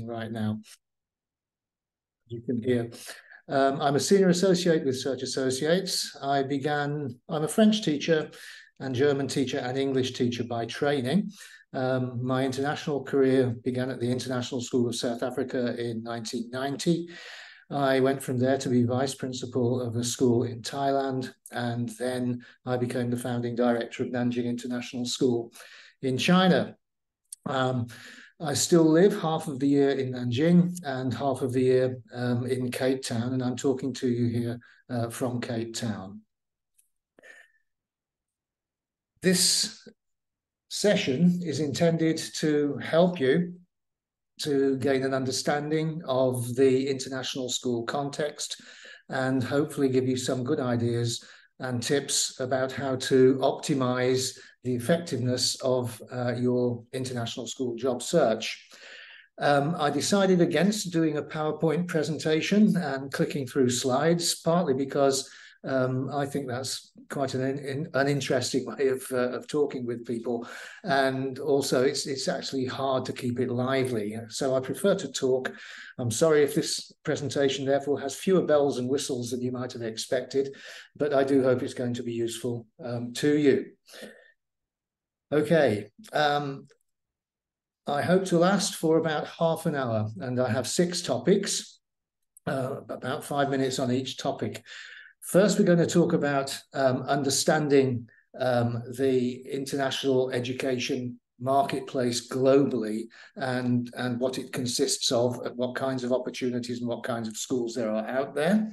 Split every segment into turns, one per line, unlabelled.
right now. You can hear. I'm a senior associate with Search Associates. I'm a French teacher and German teacher and English teacher by training. My international career began at the International School of South Africa in 1990. I went from there to be vice principal of a school in Thailand, and then I became the founding director of Nanjing International School in China. I still live half of the year in Nanjing and half of the year in Cape Town, and I'm talking to you here from Cape Town. This session is intended to help you to gain an understanding of the international school context and hopefully give you some good ideas and tips about how to optimize the effectiveness of your international school job search. I decided against doing a PowerPoint presentation and clicking through slides, partly because I think that's quite an interesting way of talking with people, and also it's actually hard to keep it lively. So I prefer to talk. I'm sorry if this presentation therefore has fewer bells and whistles than you might have expected, but I do hope it's going to be useful to you. Okay. I hope to last for about half an hour, and I have 6 topics, about 5 minutes on each topic. First, we're going to talk about understanding the international education marketplace globally and what it consists of, what kinds of opportunities and what kinds of schools there are out there.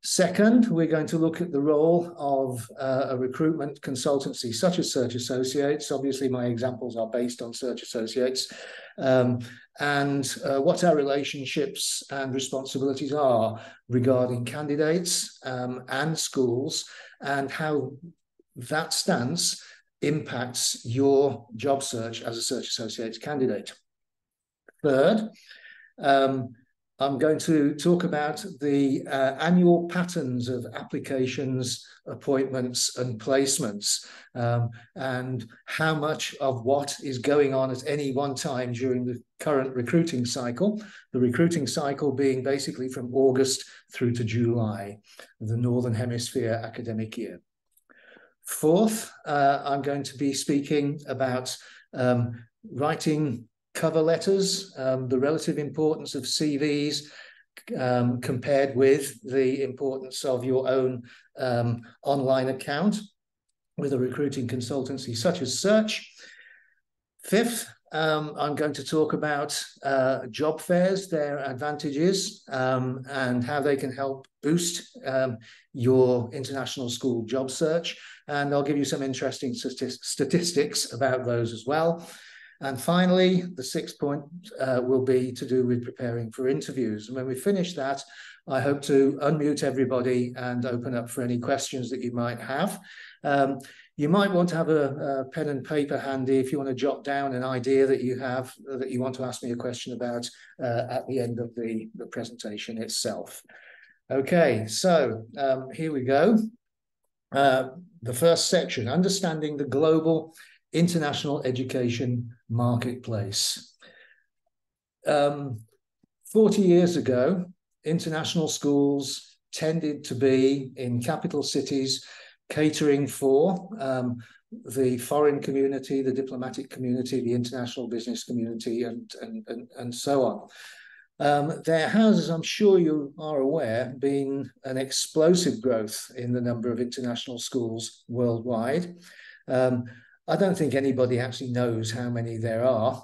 Second, we're going to look at the role of a recruitment consultancy such as Search Associates. Obviously, my examples are based on Search Associates. And what our relationships and responsibilities are regarding candidates and schools, and how that stance impacts your job search as a Search Associates candidate. Third, I'm going to talk about the annual patterns of applications, appointments, and placements, and how much of what is going on at any one time during the current recruiting cycle, the recruiting cycle being basically from August through to July, the Northern Hemisphere academic year. Fourth, I'm going to be speaking about writing cover letters, the relative importance of CVs compared with the importance of your own online account with a recruiting consultancy such as Search. Fifth, I'm going to talk about job fairs, their advantages, and how they can help boost your international school job search. And I'll give you some interesting statistics about those as well. And finally, the 6th point will be to do with preparing for interviews. And when we finish that, I hope to unmute everybody and open up for any questions that you might have. You might want to have a pen and paper handy if you want to jot down an idea that you have that you want to ask me a question about at the end of the presentation itself. Okay, so here we go. The first section, understanding the global international education marketplace. 40 years ago, international schools tended to be in capital cities catering for the foreign community, the diplomatic community, the international business community, and so on. There has, as I'm sure you are aware, been an explosive growth in the number of international schools worldwide. I don't think anybody actually knows how many there are.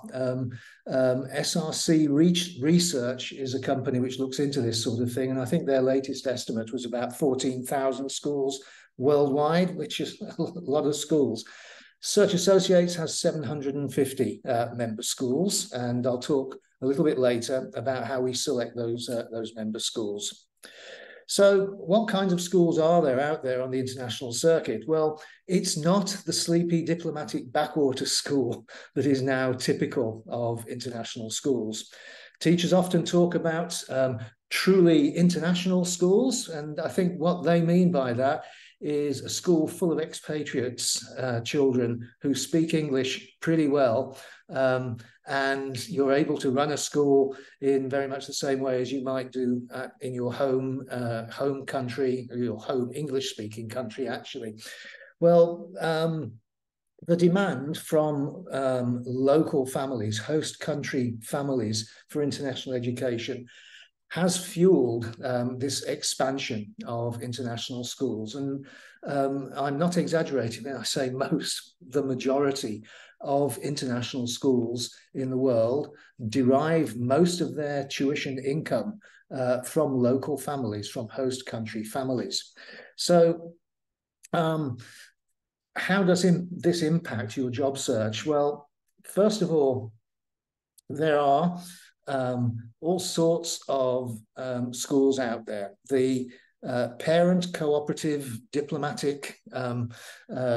SRC Research is a company which looks into this sort of thing, and I think their latest estimate was about 14,000 schools worldwide, which is a lot of schools. Search Associates has 750 member schools, and I'll talk a little bit later about how we select those member schools. So what kinds of schools are there out there on the international circuit? Well, it's not the sleepy diplomatic backwater school that is now typical of international schools. Teachers often talk about truly international schools, and I think what they mean by that is a school full of expatriates, children who speak English pretty well, and you're able to run a school in very much the same way as you might do in your home country, or your home English-speaking country, actually. Well, the demand from local families, host country families, for international education has fueled this expansion of international schools. And I'm not exaggerating when I say the majority of international schools in the world derive most of their tuition income from local families, from host country families. So how does this impact your job search? Well, first of all, there are all sorts of schools out there. The parent cooperative diplomatic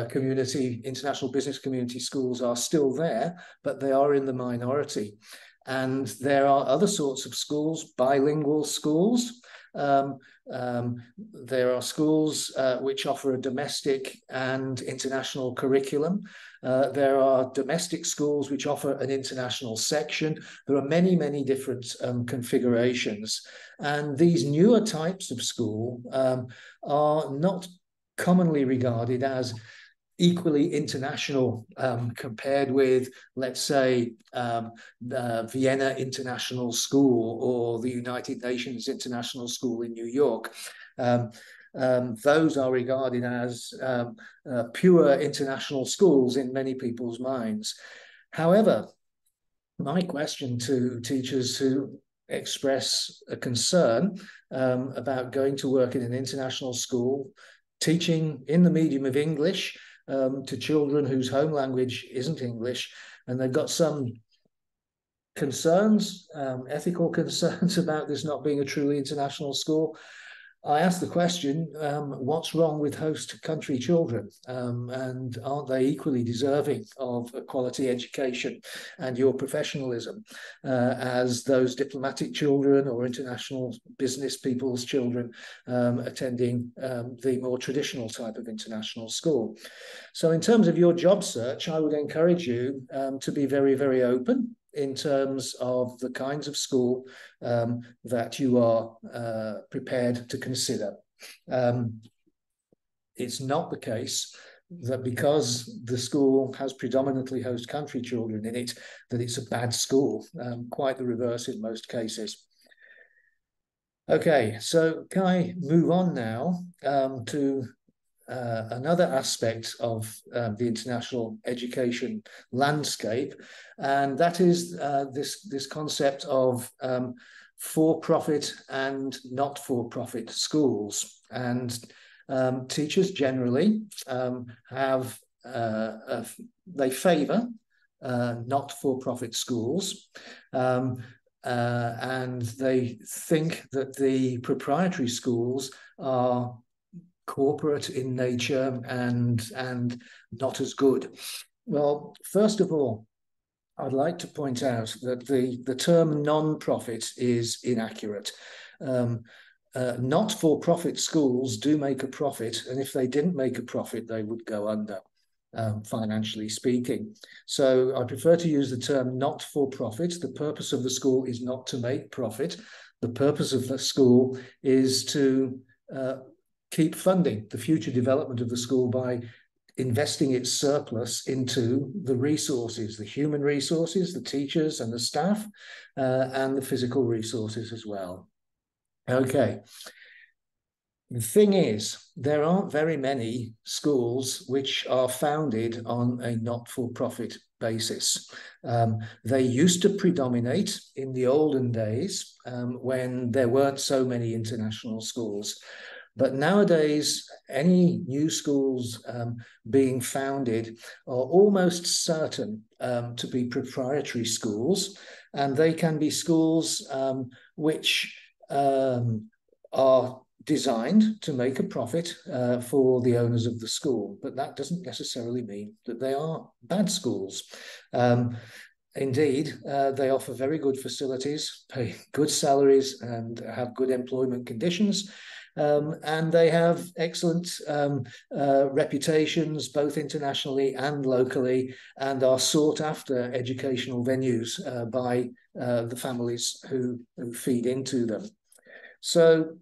community, international business community schools are still there, but they are in the minority. And there are other sorts of schools, bilingual schools. There are schools which offer a domestic and international curriculum. There are domestic schools which offer an international section. There are many, many different configurations. And these newer types of school are not commonly regarded as equally international compared with, let's say, the Vienna International School or the United Nations International School in New York. Those are regarded as pure international schools in many people's minds. However, my question to teachers who express a concern about going to work in an international school, teaching in the medium of English, to children whose home language isn't English, and they've got some concerns, ethical concerns about this not being a truly international school. I asked the question, what's wrong with host country children? And aren't they equally deserving of a quality education and your professionalism as those diplomatic children or international business people's children attending the more traditional type of international school? So in terms of your job search, I would encourage you to be very, very open in terms of the kinds of school that you are prepared to consider. It's not the case that because the school has predominantly host country children in it, that it's a bad school. Quite the reverse in most cases. Okay, so can I move on now to another aspect of the international education landscape, and that is this concept of for-profit and not-for-profit schools. And teachers generally they favour not-for-profit schools, and they think that the proprietary schools are corporate in nature and not as good. Well, first of all, I'd like to point out that the term non-profit is inaccurate. Not-for-profit schools do make a profit, and if they didn't make a profit, they would go under, financially speaking. So I prefer to use the term not-for-profit. The purpose of the school is not to make profit. The purpose of the school is to keep funding the future development of the school by investing its surplus into the resources, the human resources, the teachers and the staff, and the physical resources as well. Okay. The thing is, there aren't very many schools which are founded on a not-for-profit basis. They used to predominate in the olden days when there weren't so many international schools. But nowadays, any new schools being founded are almost certain to be proprietary schools, and they can be schools which are designed to make a profit for the owners of the school, but that doesn't necessarily mean that they are bad schools. Indeed, they offer very good facilities, pay good salaries, and have good employment conditions. And they have excellent reputations, both internationally and locally, and are sought after educational venues by the families who feed into them. So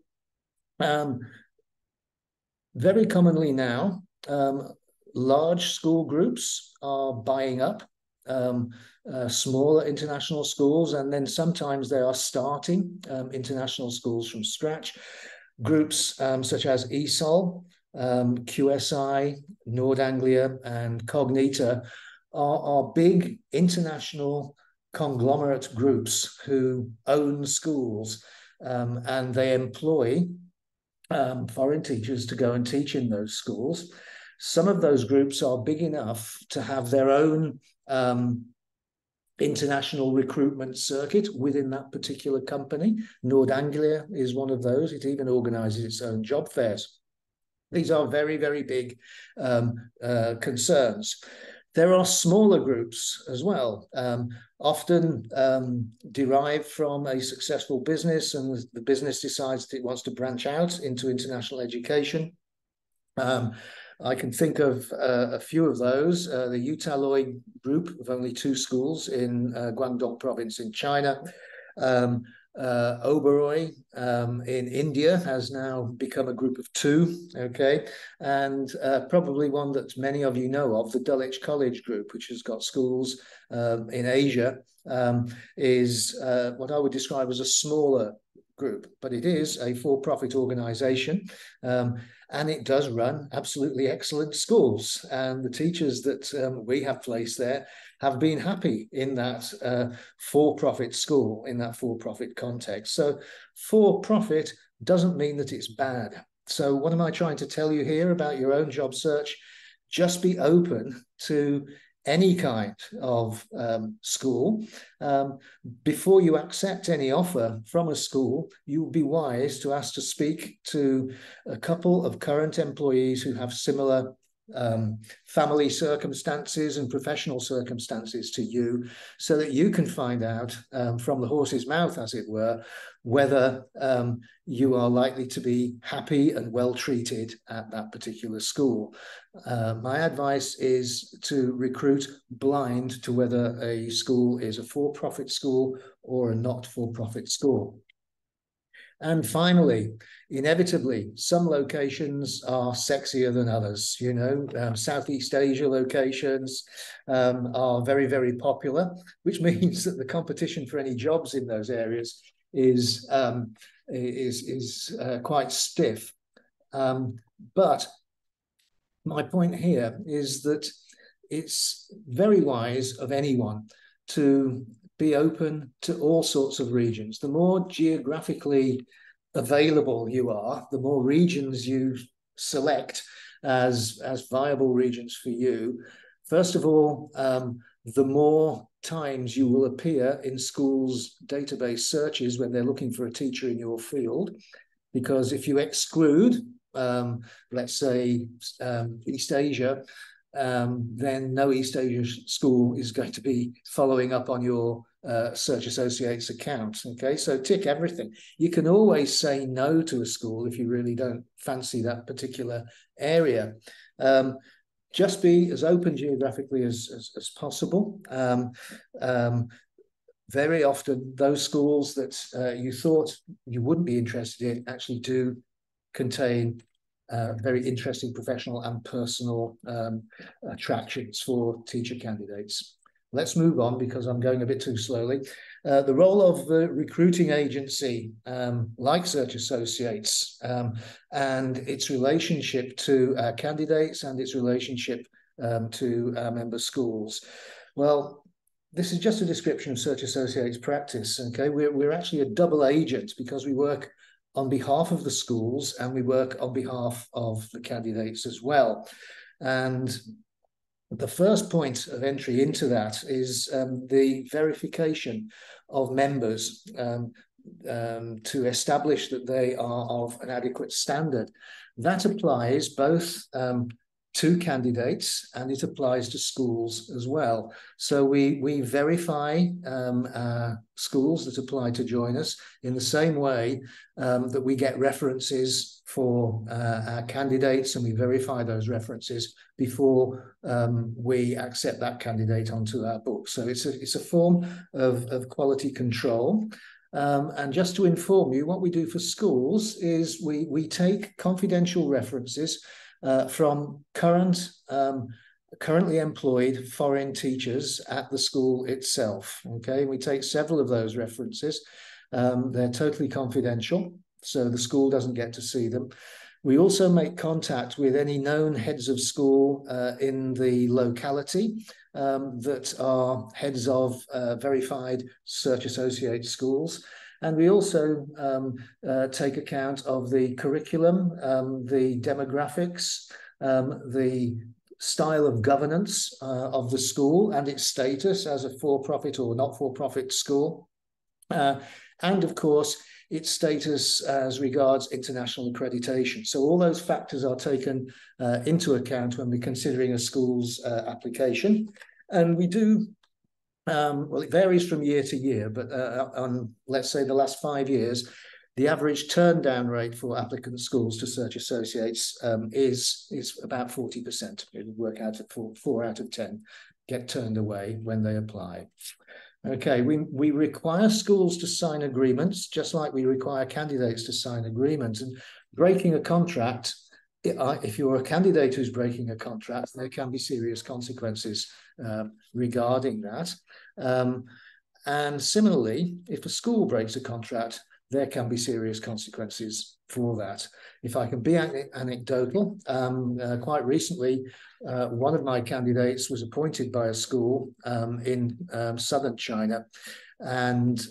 very commonly now, large school groups are buying up smaller international schools, and then sometimes they are starting international schools from scratch. Groups such as ESOL, QSI, Nord Anglia, and Cognita are big international conglomerate groups who own schools, and they employ foreign teachers to go and teach in those schools. Some of those groups are big enough to have their own international recruitment circuit within that particular company. Nord Anglia is one of those. It even organizes its own job fairs. These are very, very big concerns. There are smaller groups as well, often derived from a successful business, and the business decides that it wants to branch out into international education. I can think of a few of those. The Utaloi group of only 2 schools in Guangdong province in China. Oberoi in India has now become a group of 2, okay? And probably one that many of you know of, the Dulwich College group, which has got schools in Asia, is what I would describe as a smaller group, but it is a for-profit organization, and it does run absolutely excellent schools, and the teachers that we have placed there have been happy in that for-profit school, in that for-profit context. So for-profit doesn't mean that it's bad. So what am I trying to tell you here about your own job search? Just be open to any kind of school. Before you accept any offer from a school, you would be wise to ask to speak to a couple of current employees who have similar family circumstances and professional circumstances to you, so that you can find out from the horse's mouth, as it were, whether you are likely to be happy and well treated at that particular school. My advice is to recruit blind to whether a school is a for-profit school or a not-for-profit school. And finally, inevitably, some locations are sexier than others. You know, Southeast Asia locations are very, very popular, which means that the competition for any jobs in those areas is quite stiff. But my point here is that it's very wise of anyone to be open to all sorts of regions. The more geographically available you are, the more regions you select as viable regions for you. First of all, the more times you will appear in schools' database searches when they're looking for a teacher in your field. Because if you exclude, let's say, East Asia, then no East Asia school is going to be following up on your Search Associates account. Okay, so tick everything. You can always say no to a school if you really don't fancy that particular area. Just be as open geographically as possible. Very often, those schools that you thought you wouldn't be interested in actually do contain very interesting professional and personal attractions for teacher candidates. Let's move on because I'm going a bit too slowly. The role of the recruiting agency, like Search Associates, and its relationship to candidates and its relationship to member schools. Well, this is just a description of Search Associates practice. Okay, we're actually a double agent because we work on behalf of the schools and we work on behalf of the candidates as well. And the first point of entry into that is the verification of members to establish that they are of an adequate standard. That applies both to candidates, and it applies to schools as well. So we verify schools that apply to join us in the same way that we get references for our candidates, and we verify those references before we accept that candidate onto our book. So it's a form of quality control. And just to inform you, what we do for schools is we take confidential references from currently employed foreign teachers at the school itself. Okay, we take several of those references. They're totally confidential, so the school doesn't get to see them. We also make contact with any known heads of school in the locality that are heads of verified Search Associate schools. And we also take account of the curriculum, the demographics, the style of governance of the school and its status as a for-profit or not-for-profit school. And of course, its status as regards international accreditation. So all those factors are taken into account when we're considering a school's application. And we do, well, it varies from year to year, but on, let's say, the last 5 years, the average turn down rate for applicant schools to Search Associates is about 40%. It would work out at 4 out of 10 get turned away when they apply. Okay, we require schools to sign agreements, just like we require candidates to sign agreements. And breaking a contract, if you're a candidate who's breaking a contract, there can be serious consequences regarding that. And similarly, if a school breaks a contract, there can be serious consequences for that. If I can be anecdotal, quite recently, one of my candidates was appointed by a school in southern China, and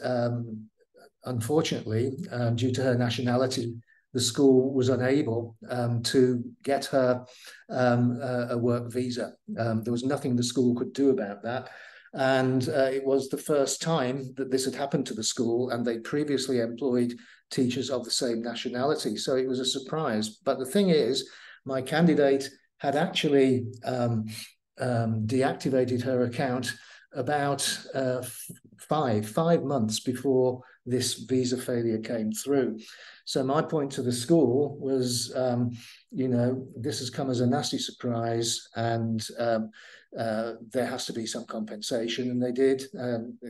unfortunately, due to her nationality, the school was unable to get her a work visa. There was nothing the school could do about that. And it was the first time that this had happened to the school, and they previously employed teachers of the same nationality. So it was a surprise. But the thing is, my candidate had actually deactivated her account about 5 months before this visa failure came through. So my point to the school was, you know, this has come as a nasty surprise, and there has to be some compensation, and they did.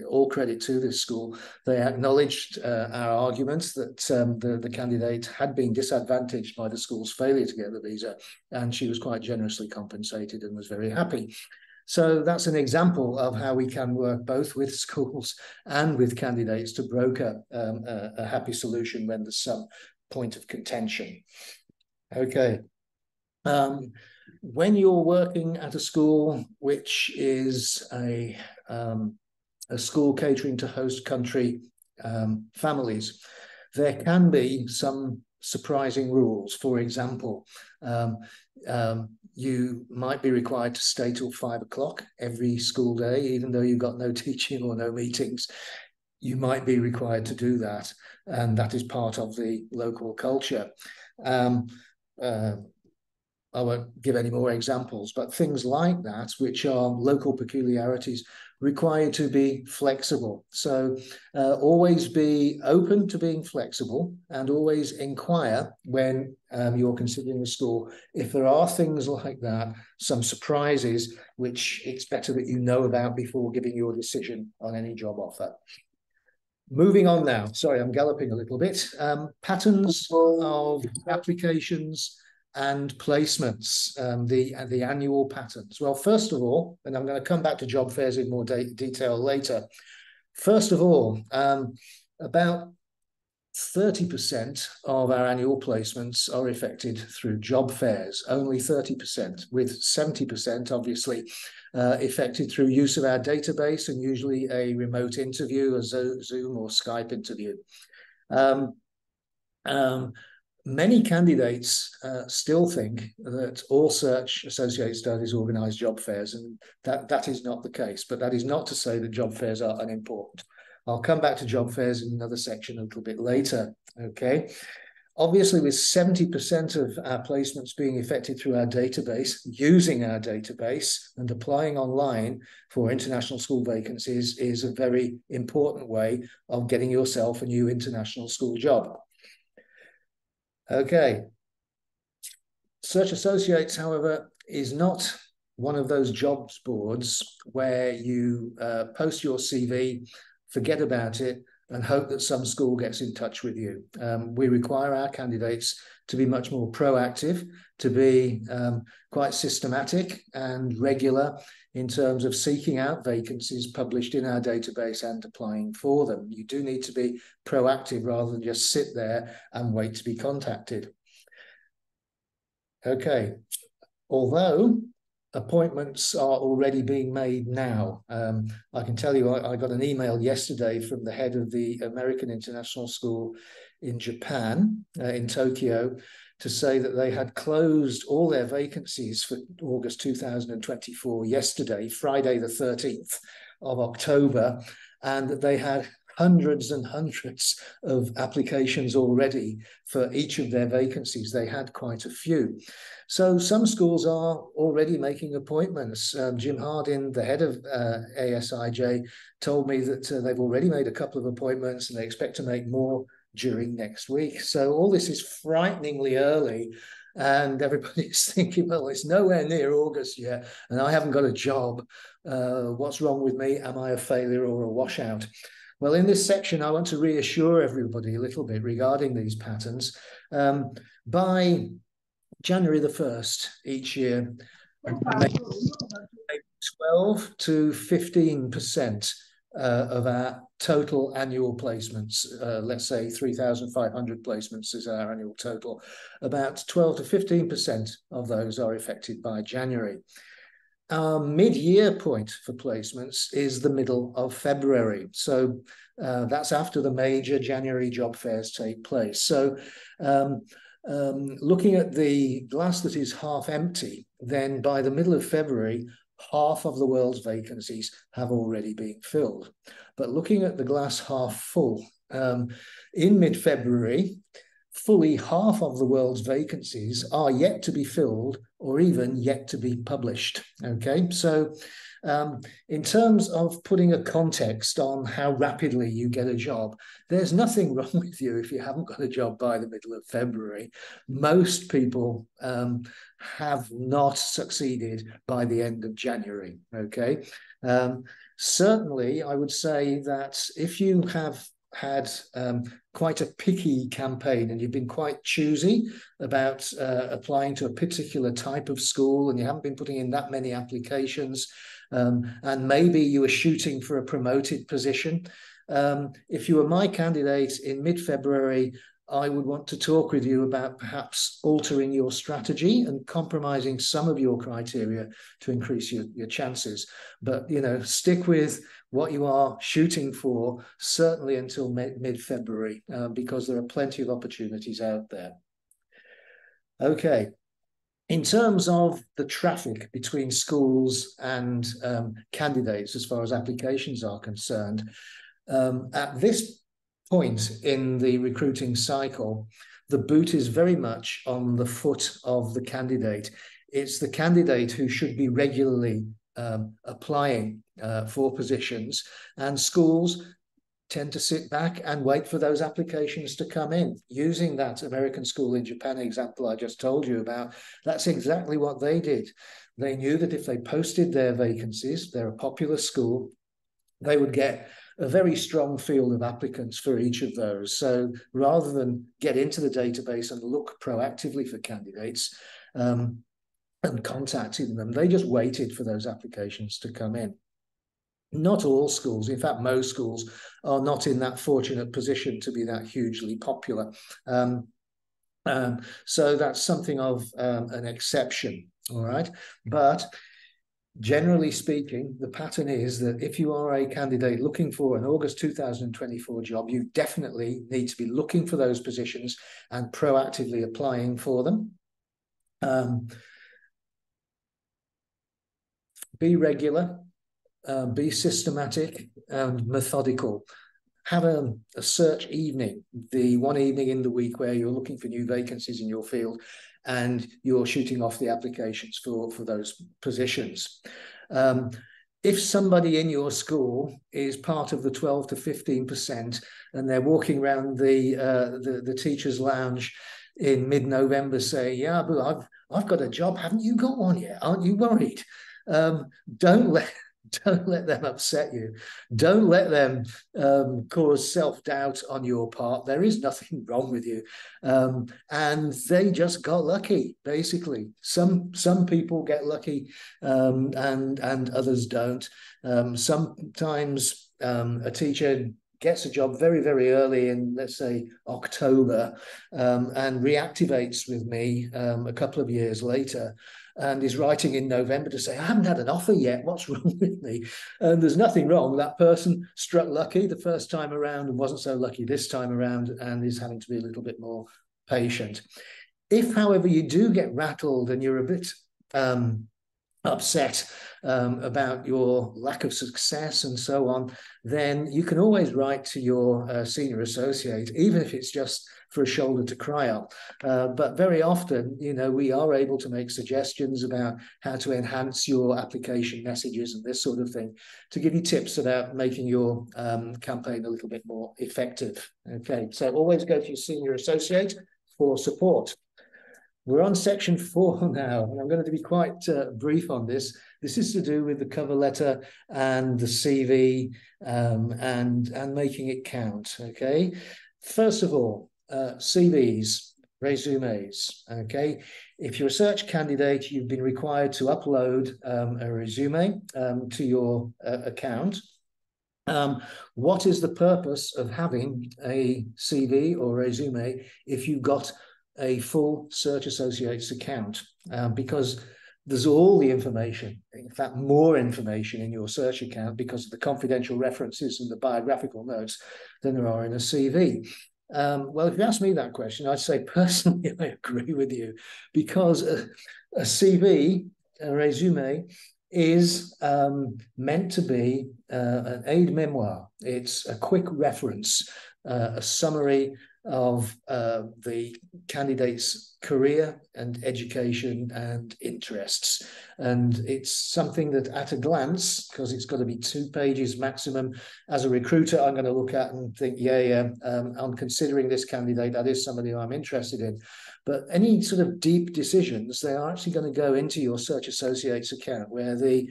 All credit to this school. They acknowledged our arguments that the candidate had been disadvantaged by the school's failure to get the visa, and she was quite generously compensated and was very happy. So that's an example of how we can work both with schools and with candidates to broker a happy solution when there's some point of contention. Okay. When you're working at a school which is a school catering to host country families, there can be some surprising rules. For example, you might be required to stay till 5 o'clock every school day, even though you've got no teaching or no meetings. You might be required to do that, and that is part of the local culture. I won't give any more examples, but things like that, which are local peculiarities, require you to be flexible. So always be open to being flexible, and always inquire when you're considering a school if there are things like that, some surprises, which it's better that you know about before giving your decision on any job offer. Moving on now, sorry, I'm galloping a little bit. Patterns of applications and placements, the annual patterns. Well, first of all, and I'm going to come back to job fairs in more detail later. First of all, about 30% of our annual placements are effected through job fairs, only 30%, with 70% obviously effected through use of our database, and usually a remote interview, a Zoom or Skype interview. Many candidates still think that all Search Associates does is organise job fairs, and that is not the case. But that is not to say that job fairs are unimportant. I'll come back to job fairs in another section a little bit later, okay? Obviously, with 70% of our placements being effected through our database, using our database and applying online for international school vacancies is a very important way of getting yourself a new international school job. Okay. Search Associates, however, is not one of those jobs boards where you post your CV, forget about it, and hope that some school gets in touch with you. We require our candidates to be much more proactive, to be quite systematic and regular in terms of seeking out vacancies published in our database and applying for them. You do need to be proactive rather than just sit there and wait to be contacted. Okay, although appointments are already being made now. I can tell you, I got an email yesterday from the head of the American International School in Japan, in Tokyo, to say that they had closed all their vacancies for August 2024 yesterday, Friday the 13th of October, and that they had hundreds and hundreds of applications already for each of their vacancies. They had quite a few. So some schools are already making appointments. Jim Hardin, the head of ASIJ, told me that they've already made a couple of appointments and they expect to make more during next week. So all this is frighteningly early, and everybody's thinking, well, it's nowhere near August yet, and I haven't got a job. What's wrong with me? Am I a failure or a washout? Well, in this section, I want to reassure everybody a little bit regarding these patterns. By January the 1st each year, 12 to 15% of our total annual placements, let's say 3,500 placements is our annual total, about 12 to 15% of those are effected by January. Our mid-year point for placements is the middle of February. So that's after the major January job fairs take place. So looking at the glass that is half empty, then by the middle of February, half of the world's vacancies have already been filled. But looking at the glass half full, in mid-February, fully half of the world's vacancies are yet to be filled or even yet to be published. Okay, so in terms of putting a context on how rapidly you get a job, there's nothing wrong with you if you haven't got a job by the middle of February. Most people have not succeeded by the end of January. Okay, certainly I would say that if you have had quite a picky campaign and you've been quite choosy about applying to a particular type of school and you haven't been putting in that many applications, and maybe you were shooting for a promoted position. If you were my candidate in mid-February, I would want to talk with you about perhaps altering your strategy and compromising some of your criteria to increase your chances. But, you know, stick with what you are shooting for, certainly until mid-February, because there are plenty of opportunities out there. Okay. In terms of the traffic between schools and candidates, as far as applications are concerned, at this point in the recruiting cycle, the boot is very much on the foot of the candidate. It's the candidate who should be regularly applying for positions, and schools tend to sit back and wait for those applications to come in. Using that American school in Japan example I just told you about, that's exactly what they did. They knew that if they posted their vacancies, they're a popular school, they would get a very strong field of applicants for each of those. So rather than get into the database and look proactively for candidates and contacting them, they just waited for those applications to come in. Not all schools, in fact, most schools are not in that fortunate position to be that hugely popular. So that's something of an exception, all right? But generally speaking, the pattern is that if you are a candidate looking for an August 2024 job, you definitely need to be looking for those positions and proactively applying for them. Be regular. Be systematic and methodical. have a search evening, the one evening in the week where you're looking for new vacancies in your field and you're shooting off the applications for those positions. If somebody in your school is part of the 12 to 15% and they're walking around the teacher's lounge in mid-November saying, yeah, but I've got a job, haven't you got one yet? Aren't you worried? Don't let them upset you. Don't let them cause self-doubt on your part. There is nothing wrong with you. And they just got lucky, basically. Some people get lucky and others don't. Sometimes a teacher gets a job very, very early in, let's say, October, and reactivates with me a couple of years later, and is writing in November to say, I haven't had an offer yet, what's wrong with me? And there's nothing wrong. That person struck lucky the first time around and wasn't so lucky this time around, and is having to be a little bit more patient. If, however, you do get rattled and you're a bit upset about your lack of success and so on, then you can always write to your senior associate, even if it's just for a shoulder to cry on. But very often, we are able to make suggestions about how to enhance your application messages and this sort of thing, to give you tips about making your campaign a little bit more effective. Okay, so always go to your senior associate for support. We're on section 4 now, and I'm going to be quite brief on this. This is to do with the cover letter and the CV and making it count, okay? First of all, CVs, resumes, okay? If you're a search candidate, you've been required to upload a resume to your account. What is the purpose of having a CV or resume if you've got a full Search Associates account? Because there's all the information, in fact, more information in your search account because of the confidential references and the biographical notes than there are in a CV. Well, if you ask me that question, I'd say personally, I agree with you, because a CV, a resume, is meant to be an aide memoir. It's a quick reference, a summary of the candidate's career and education and interests. And it's something that at a glance, because it's got to be 2 pages maximum, as a recruiter, I'm going to look at and think, I'm considering this candidate, that is somebody I'm interested in. But any sort of deep decisions, they are actually going to go into your Search Associates account, where the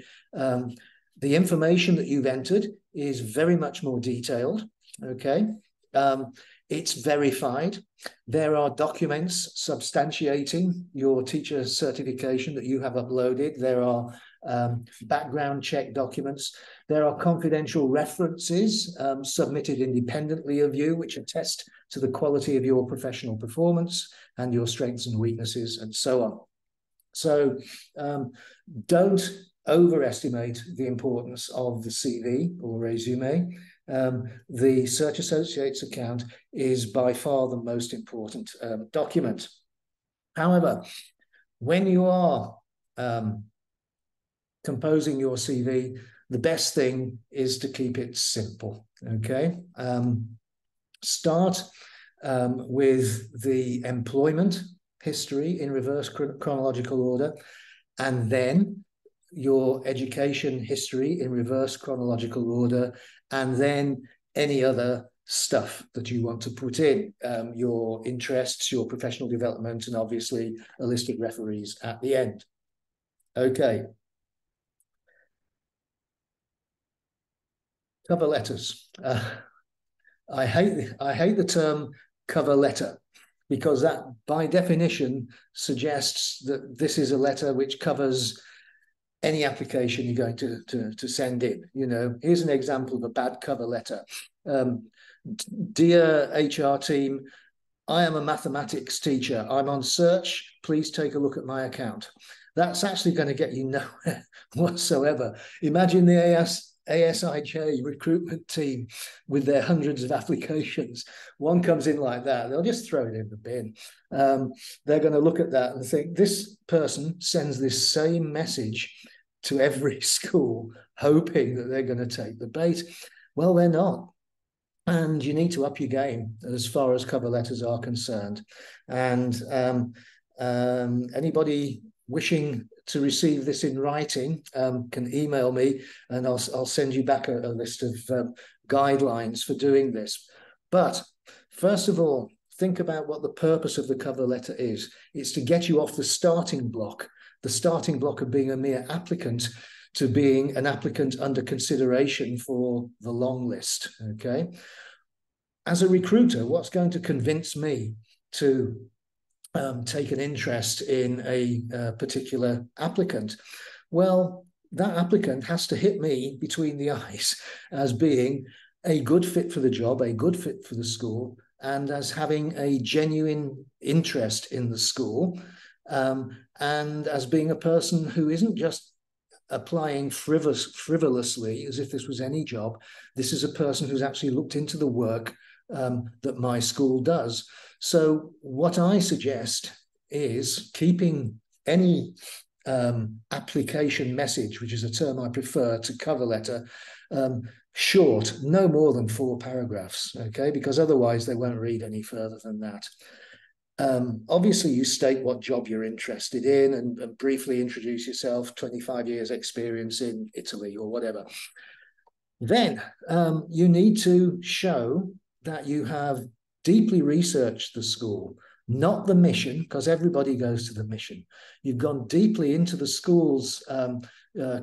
information that you've entered is very much more detailed, okay? It's verified. There are documents substantiating your teacher certification that you have uploaded. There are background check documents. There are confidential references submitted independently of you, which attest to the quality of your professional performance and your strengths and weaknesses and so on. So don't overestimate the importance of the CV or resume. The Search Associates account is by far the most important document. However, when you are composing your CV, the best thing is to keep it simple, okay? Start with the employment history in reverse chronological order, and then your education history in reverse chronological order, and then any other stuff that you want to put in, your interests, your professional development, and obviously a list of referees at the end. Okay. Cover letters. I hate the term cover letter, because that by definition suggests that this is a letter which covers any application you're going to send in. Here's an example of a bad cover letter. Dear HR team, I am a mathematics teacher. I'm on search. Please take a look at my account. That's actually going to get you nowhere whatsoever. Imagine the ASIJ recruitment team with their hundreds of applications. One comes in like that, they'll just throw it in the bin. They're going to look at that and think, this person sends this same message to every school, hoping that they're going to take the bait. Well, they're not. and you need to up your game as far as cover letters are concerned. And anybody wishing to receive this in writing can email me, and I'll send you back a list of guidelines for doing this. But first of all, think about what the purpose of the cover letter is. It's to get you off the starting block of being a mere applicant to being an applicant under consideration for the long list, okay? As a recruiter, what's going to convince me to take an interest in a particular applicant? Well, that applicant has to hit me between the eyes as being a good fit for the job, a good fit for the school, and as having a genuine interest in the school, and as being a person who isn't just applying frivolously as if this was any job. This is a person who's actually looked into the work that my school does. So what I suggest is keeping any application message, which is a term I prefer to cover letter, short, no more than 4 paragraphs, okay? Because otherwise they won't read any further than that. Obviously, you state what job you're interested in and briefly introduce yourself, 25 years experience in Italy or whatever. Then you need to show that you have deeply researched the school, not the mission, because everybody goes to the mission. You've gone deeply into the school's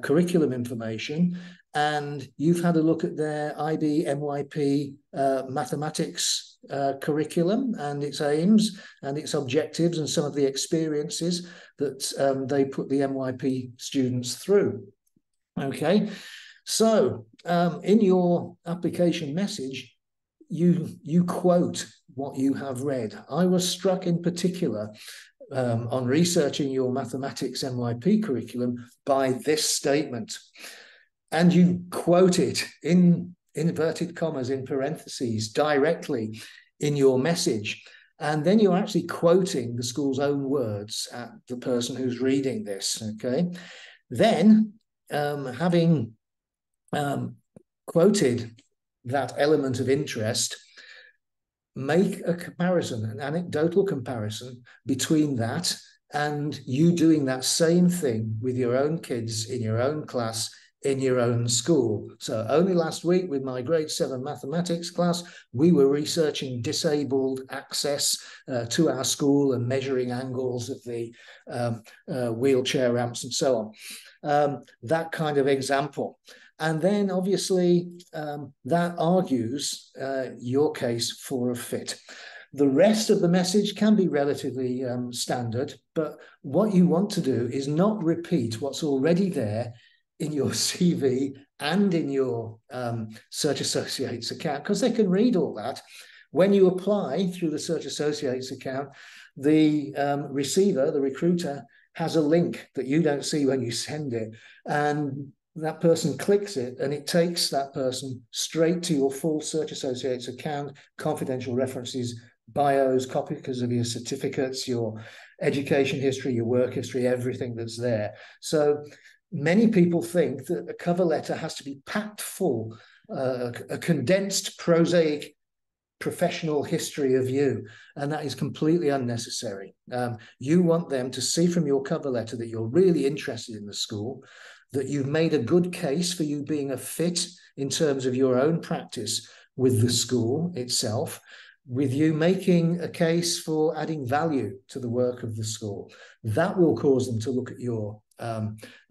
curriculum information, and you've had a look at their IB MYP mathematics curriculum and its aims and its objectives and some of the experiences that they put the MYP students through. Okay, so in your application message, you quote what you have read. I was struck in particular on researching your mathematics MYP curriculum by this statement. And you quote it in inverted commas, in parentheses, directly in your message. And then you're actually quoting the school's own words at the person who's reading this, okay? Then, having quoted that element of interest, make a comparison, an anecdotal comparison between that and you doing that same thing with your own kids in your own class in your own school. So only last week with my grade 7 mathematics class, we were researching disabled access to our school and measuring angles of the wheelchair ramps and so on. That kind of example. And then obviously that argues your case for a fit. The rest of the message can be relatively standard, but what you want to do is not repeat what's already there in your CV and in your Search Associates account, because they can read all that. When you apply through the Search Associates account, the receiver, the recruiter, has a link that you don't see when you send it. And that person clicks it and it takes that person straight to your full Search Associates account, confidential references, bios, copies of your certificates, your education history, your work history, everything that's there. So many people think that a cover letter has to be packed full, a condensed, prosaic, professional history of you, and that is completely unnecessary. You want them to see from your cover letter that you're really interested in the school, that you've made a good case for you being a fit in terms of your own practice with the school itself, with you making a case for adding value to the work of the school. That will cause them to look at your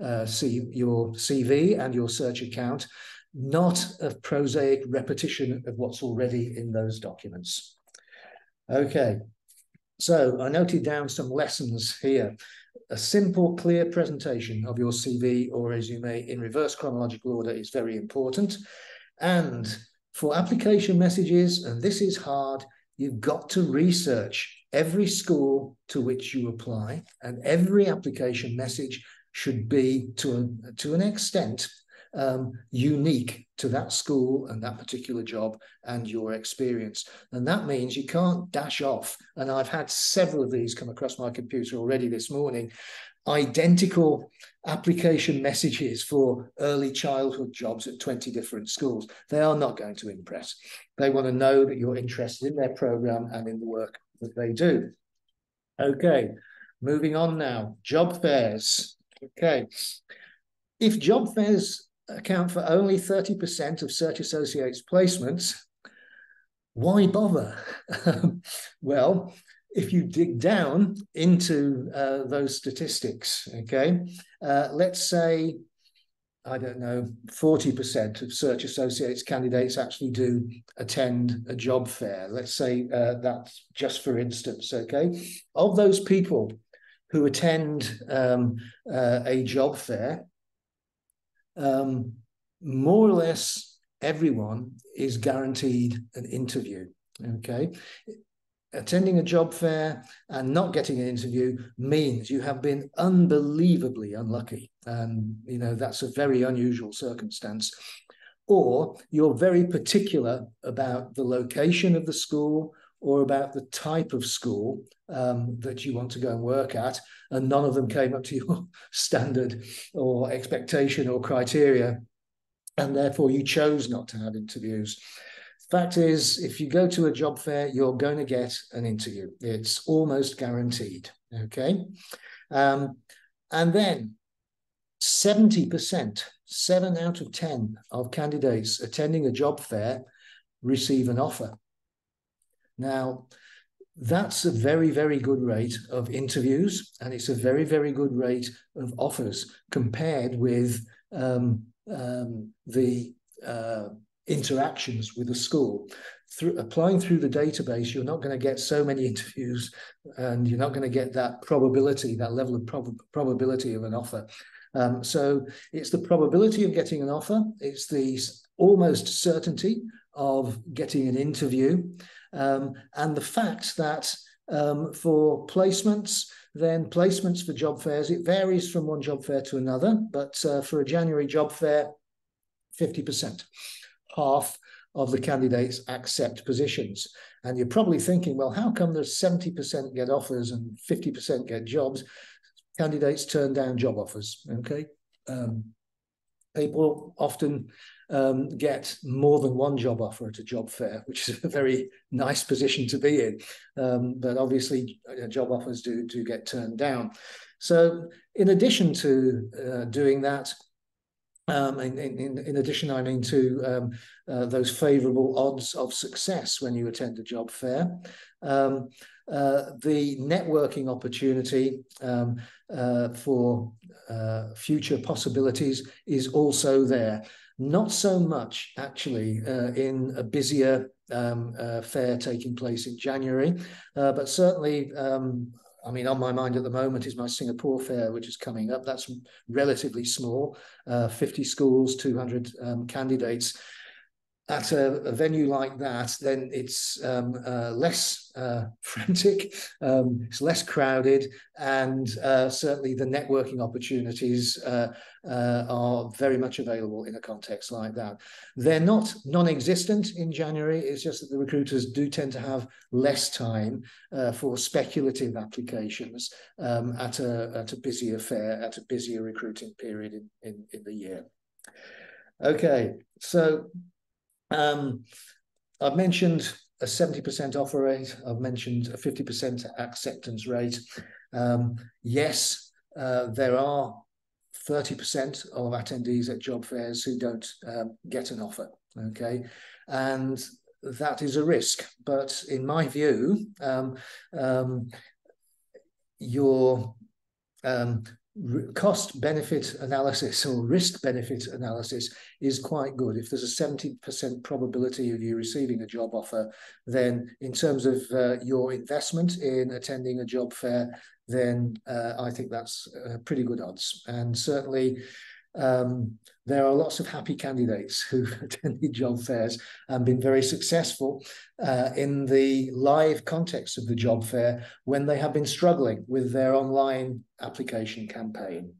CV and your search account, not a prosaic repetition of what's already in those documents. Okay, so I noted down some lessons here. A simple, clear presentation of your CV or resume in reverse chronological order is very important. And for application messages, and this is hard, you've got to research every school to which you apply, and every application message should be, to an extent, unique to that school and that particular job and your experience. And that means you can't dash off. And I've had several of these come across my computer already this morning. identical application messages for early childhood jobs at 20 different schools. They are not going to impress. They want to know that you're interested in their program and in the work that they do. Okay, moving on now. Job fairs. Okay. If job fairs account for only 30% of Search Associates placements, why bother? Well, if you dig down into those statistics, okay, let's say, I don't know, 40% of Search Associates candidates actually do attend a job fair. Let's say that's just for instance, okay? Of those people who attend a job fair, more or less everyone is guaranteed an interview, okay? Attending a job fair and not getting an interview means you have been unbelievably unlucky. And, you know, that's a very unusual circumstance. Or you're very particular about the location of the school or about the type of school that you want to go and work at, and none of them came up to your standard or expectation or criteria, and therefore you chose not to have interviews. Fact is, if you go to a job fair, you're going to get an interview. It's almost guaranteed, okay? And then 70%, 7 out of 10 of candidates attending a job fair receive an offer. Now, that's a very, very good rate of interviews, and it's a very, very good rate of offers compared with the interactions with a school. Applying through the database, you're not going to get so many interviews, and you're not going to get that probability, that level of probability of an offer. So it's the probability of getting an offer, it's the almost certainty of getting an interview, and the fact that for placements, then placements for job fairs, it varies from one job fair to another, but for a January job fair, 50%. Half of the candidates accept positions. And you're probably thinking, well, how come there's 70% get offers and 50% get jobs? Candidates turn down job offers, okay? People often get more than one job offer at a job fair, which is a very nice position to be in. But obviously, job offers do get turned down. So in addition to doing that, in addition, I mean, to those favourable odds of success when you attend a job fair, the networking opportunity for future possibilities is also there. Not so much, actually, in a busier fair taking place in January, but certainly, I mean, on my mind at the moment is my Singapore fair, which is coming up. That's relatively small, 50 schools, 200 candidates. At a venue like that, then it's less frantic, it's less crowded, and certainly the networking opportunities are very much available in a context like that. They're not non-existent in January, it's just that the recruiters do tend to have less time for speculative applications at a busier fair, at a busier recruiting period in the year. Okay, so I've mentioned a 70% offer rate. I've mentioned a 50% acceptance rate. Yes, there are 30% of attendees at job fairs who don't get an offer, okay? And that is a risk. But in my view, your cost-benefit analysis or risk-benefit analysis is quite good. If there's a 70% probability of you receiving a job offer, then in terms of your investment in attending a job fair, then I think that's pretty good odds. And certainly there are lots of happy candidates who've attended job fairs and been very successful in the live context of the job fair when they have been struggling with their online application campaign.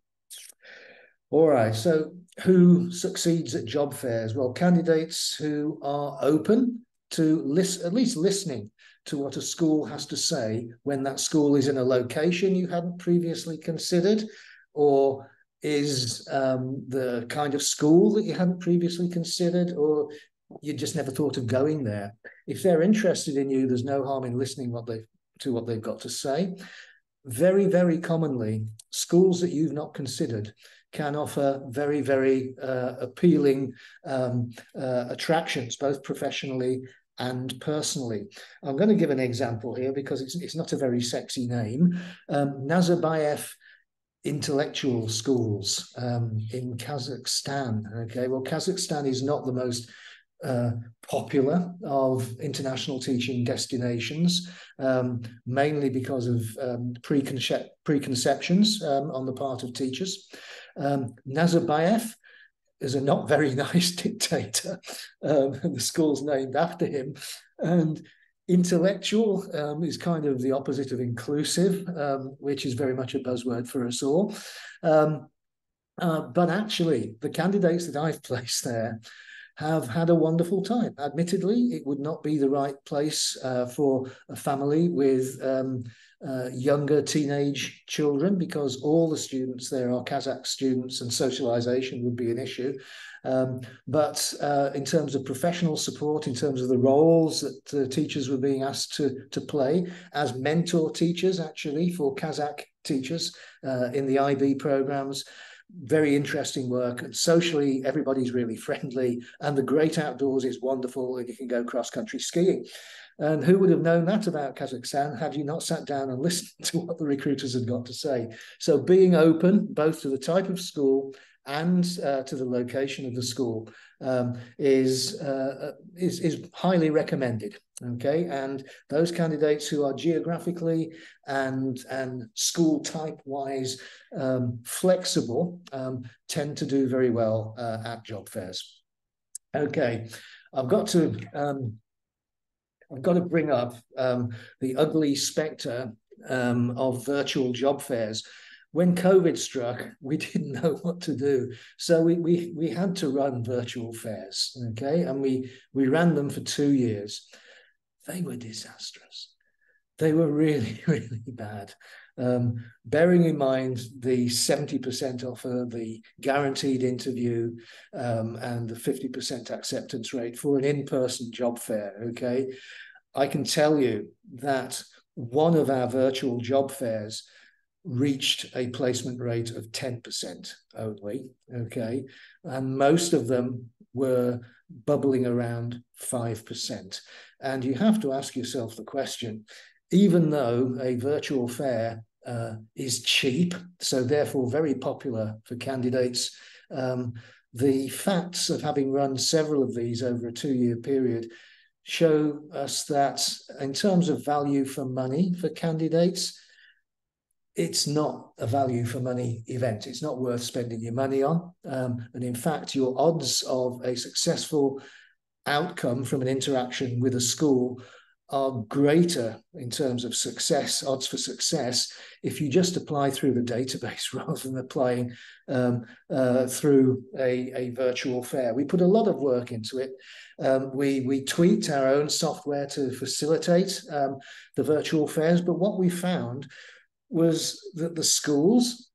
All right, so who succeeds at job fairs? Well, candidates who are open to at least listening to what a school has to say when that school is in a location you hadn't previously considered, or is the kind of school that you hadn't previously considered, or you just never thought of going there. If they're interested in you, there's no harm in listening to what they've got to say. Very, very commonly, schools that you've not considered can offer very, very appealing attractions, both professionally and personally. I'm going to give an example here because it's not a very sexy name. Nazarbayev Intellectual Schools in Kazakhstan. Okay, well, Kazakhstan is not the most popular of international teaching destinations, mainly because of preconceptions on the part of teachers. Nazarbayev is a not very nice dictator. The school's named after him. And intellectual is kind of the opposite of inclusive, which is very much a buzzword for us all. But actually, the candidates that I've placed there have had a wonderful time. Admittedly, it would not be the right place for a family with younger teenage children, because all the students there are Kazakh students and socialization would be an issue. But in terms of professional support, in terms of the roles that teachers were being asked to play as mentor teachers, actually, for Kazakh teachers in the IB programs, very interesting work. And socially, everybody's really friendly, and the great outdoors is wonderful, and you can go cross-country skiing. And who would have known that about Kazakhstan had you not sat down and listened to what the recruiters had got to say? So being open both to the type of school and to the location of the school is highly recommended. Okay, and those candidates who are geographically and school type wise flexible tend to do very well at job fairs. Okay, I've got to bring up the ugly spectre of virtual job fairs. When COVID struck, we didn't know what to do. So we had to run virtual fairs, okay? And we ran them for 2 years. They were disastrous. They were really, really bad. Bearing in mind the 70% offer, the guaranteed interview, and the 50% acceptance rate for an in-person job fair, okay? I can tell you that one of our virtual job fairs reached a placement rate of 10% only, okay? And most of them were bubbling around 5%. And you have to ask yourself the question, even though a virtual fair is cheap, so therefore very popular for candidates, the facts of having run several of these over a 2-year period show us that in terms of value for money for candidates, it's not a value for money event. It's not worth spending your money on. And in fact, your odds of a successful outcome from an interaction with a school are greater in terms of success, odds for success, if you just apply through the database rather than applying through a virtual fair. We put a lot of work into it. We tweaked our own software to facilitate the virtual fairs, but what we found was that the schools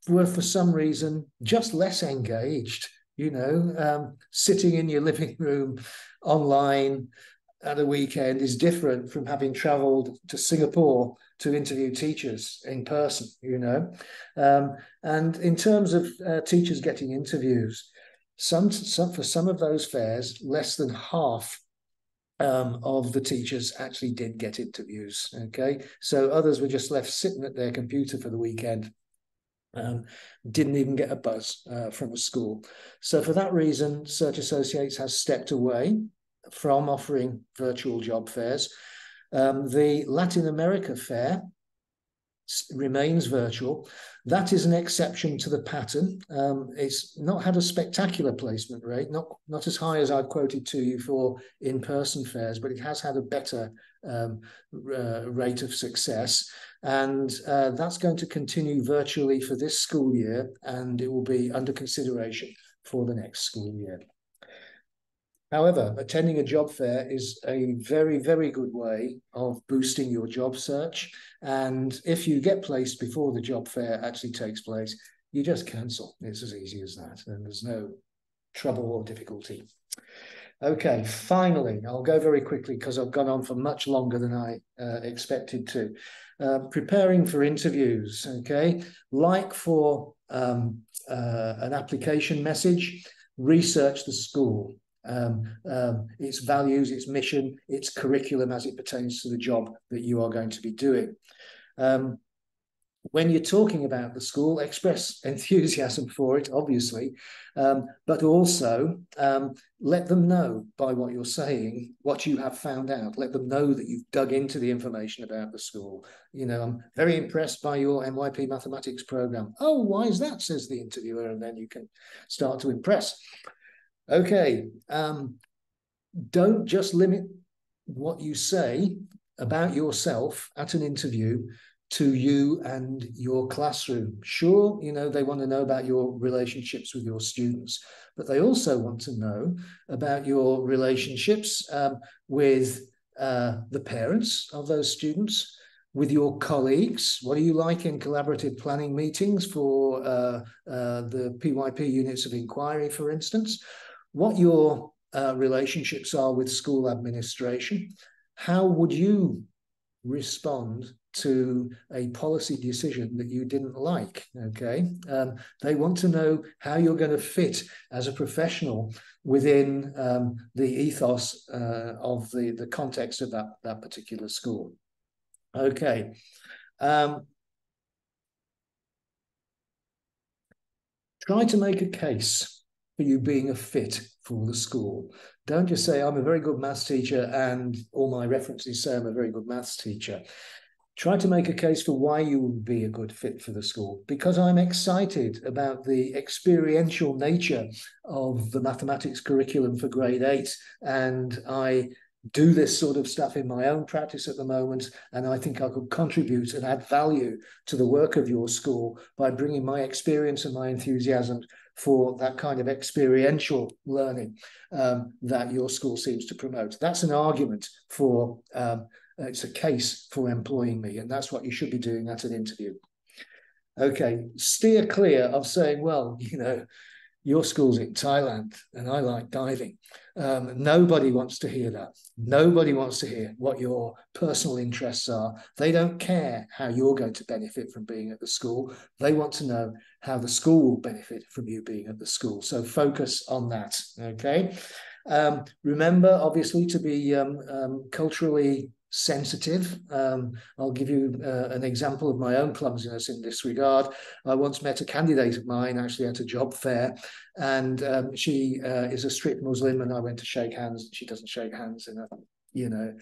were, for some reason, just less engaged. You know, sitting in your living room online at a weekend is different from having traveled to Singapore to interview teachers in person, you know. And in terms of teachers getting interviews, for some of those fairs, less than half of the teachers actually did get interviews, okay? So others were just left sitting at their computer for the weekend. Didn't even get a buzz from a school. So for that reason, Search Associates has stepped away from offering virtual job fairs. The Latin America fair remains virtual. That is an exception to the pattern. It's not had a spectacular placement rate, not as high as I've quoted to you for in-person fairs, but it has had a better rate of success. And that's going to continue virtually for this school year, and it will be under consideration for the next school year. However, attending a job fair is a very, very good way of boosting your job search. And if you get placed before the job fair actually takes place, you just cancel. It's as easy as that. And there's no trouble or difficulty. Okay, finally, I'll go very quickly because I've gone on for much longer than I expected to. Preparing for interviews, okay? Like for an application message, research the school. Its values, its mission, its curriculum as it pertains to the job that you are going to be doing. When you're talking about the school, express enthusiasm for it, obviously, but also let them know by what you're saying, what you have found out. Let them know that you've dug into the information about the school. You know, I'm very impressed by your NYP mathematics program. Oh, why is that, says the interviewer, and then you can start to impress. Okay, don't just limit what you say about yourself at an interview to you and your classroom. Sure, you know, they want to know about your relationships with your students, but they also want to know about your relationships with the parents of those students, with your colleagues. What do you like in collaborative planning meetings for the PYP units of inquiry, for instance? What your relationships are with school administration. How would you respond to a policy decision that you didn't like? Okay, they want to know how you're going to fit as a professional within the ethos of the context of that particular school. Okay. Try to make a case for you being a fit for the school. Don't just say, I'm a very good maths teacher and all my references say I'm a very good maths teacher. Try to make a case for why you would be a good fit for the school. Because I'm excited about the experiential nature of the mathematics curriculum for grade 8, and I do this sort of stuff in my own practice at the moment, and I think I could contribute and add value to the work of your school by bringing my experience and my enthusiasm for that kind of experiential learning that your school seems to promote. That's an argument for, it's a case for employing me, and that's what you should be doing at an interview. Okay, steer clear of saying, well, you know, your school's in Thailand and I like diving. Nobody wants to hear that. Nobody wants to hear what your personal interests are. They don't care how you're going to benefit from being at the school. They want to know how the school will benefit from you being at the school. So focus on that, okay? Remember, obviously, to be culturally sensitive. I'll give you an example of my own clumsiness in this regard. I once met a candidate of mine actually at a job fair, and she is a strict Muslim, and I went to shake hands and she doesn't shake hands, and you know,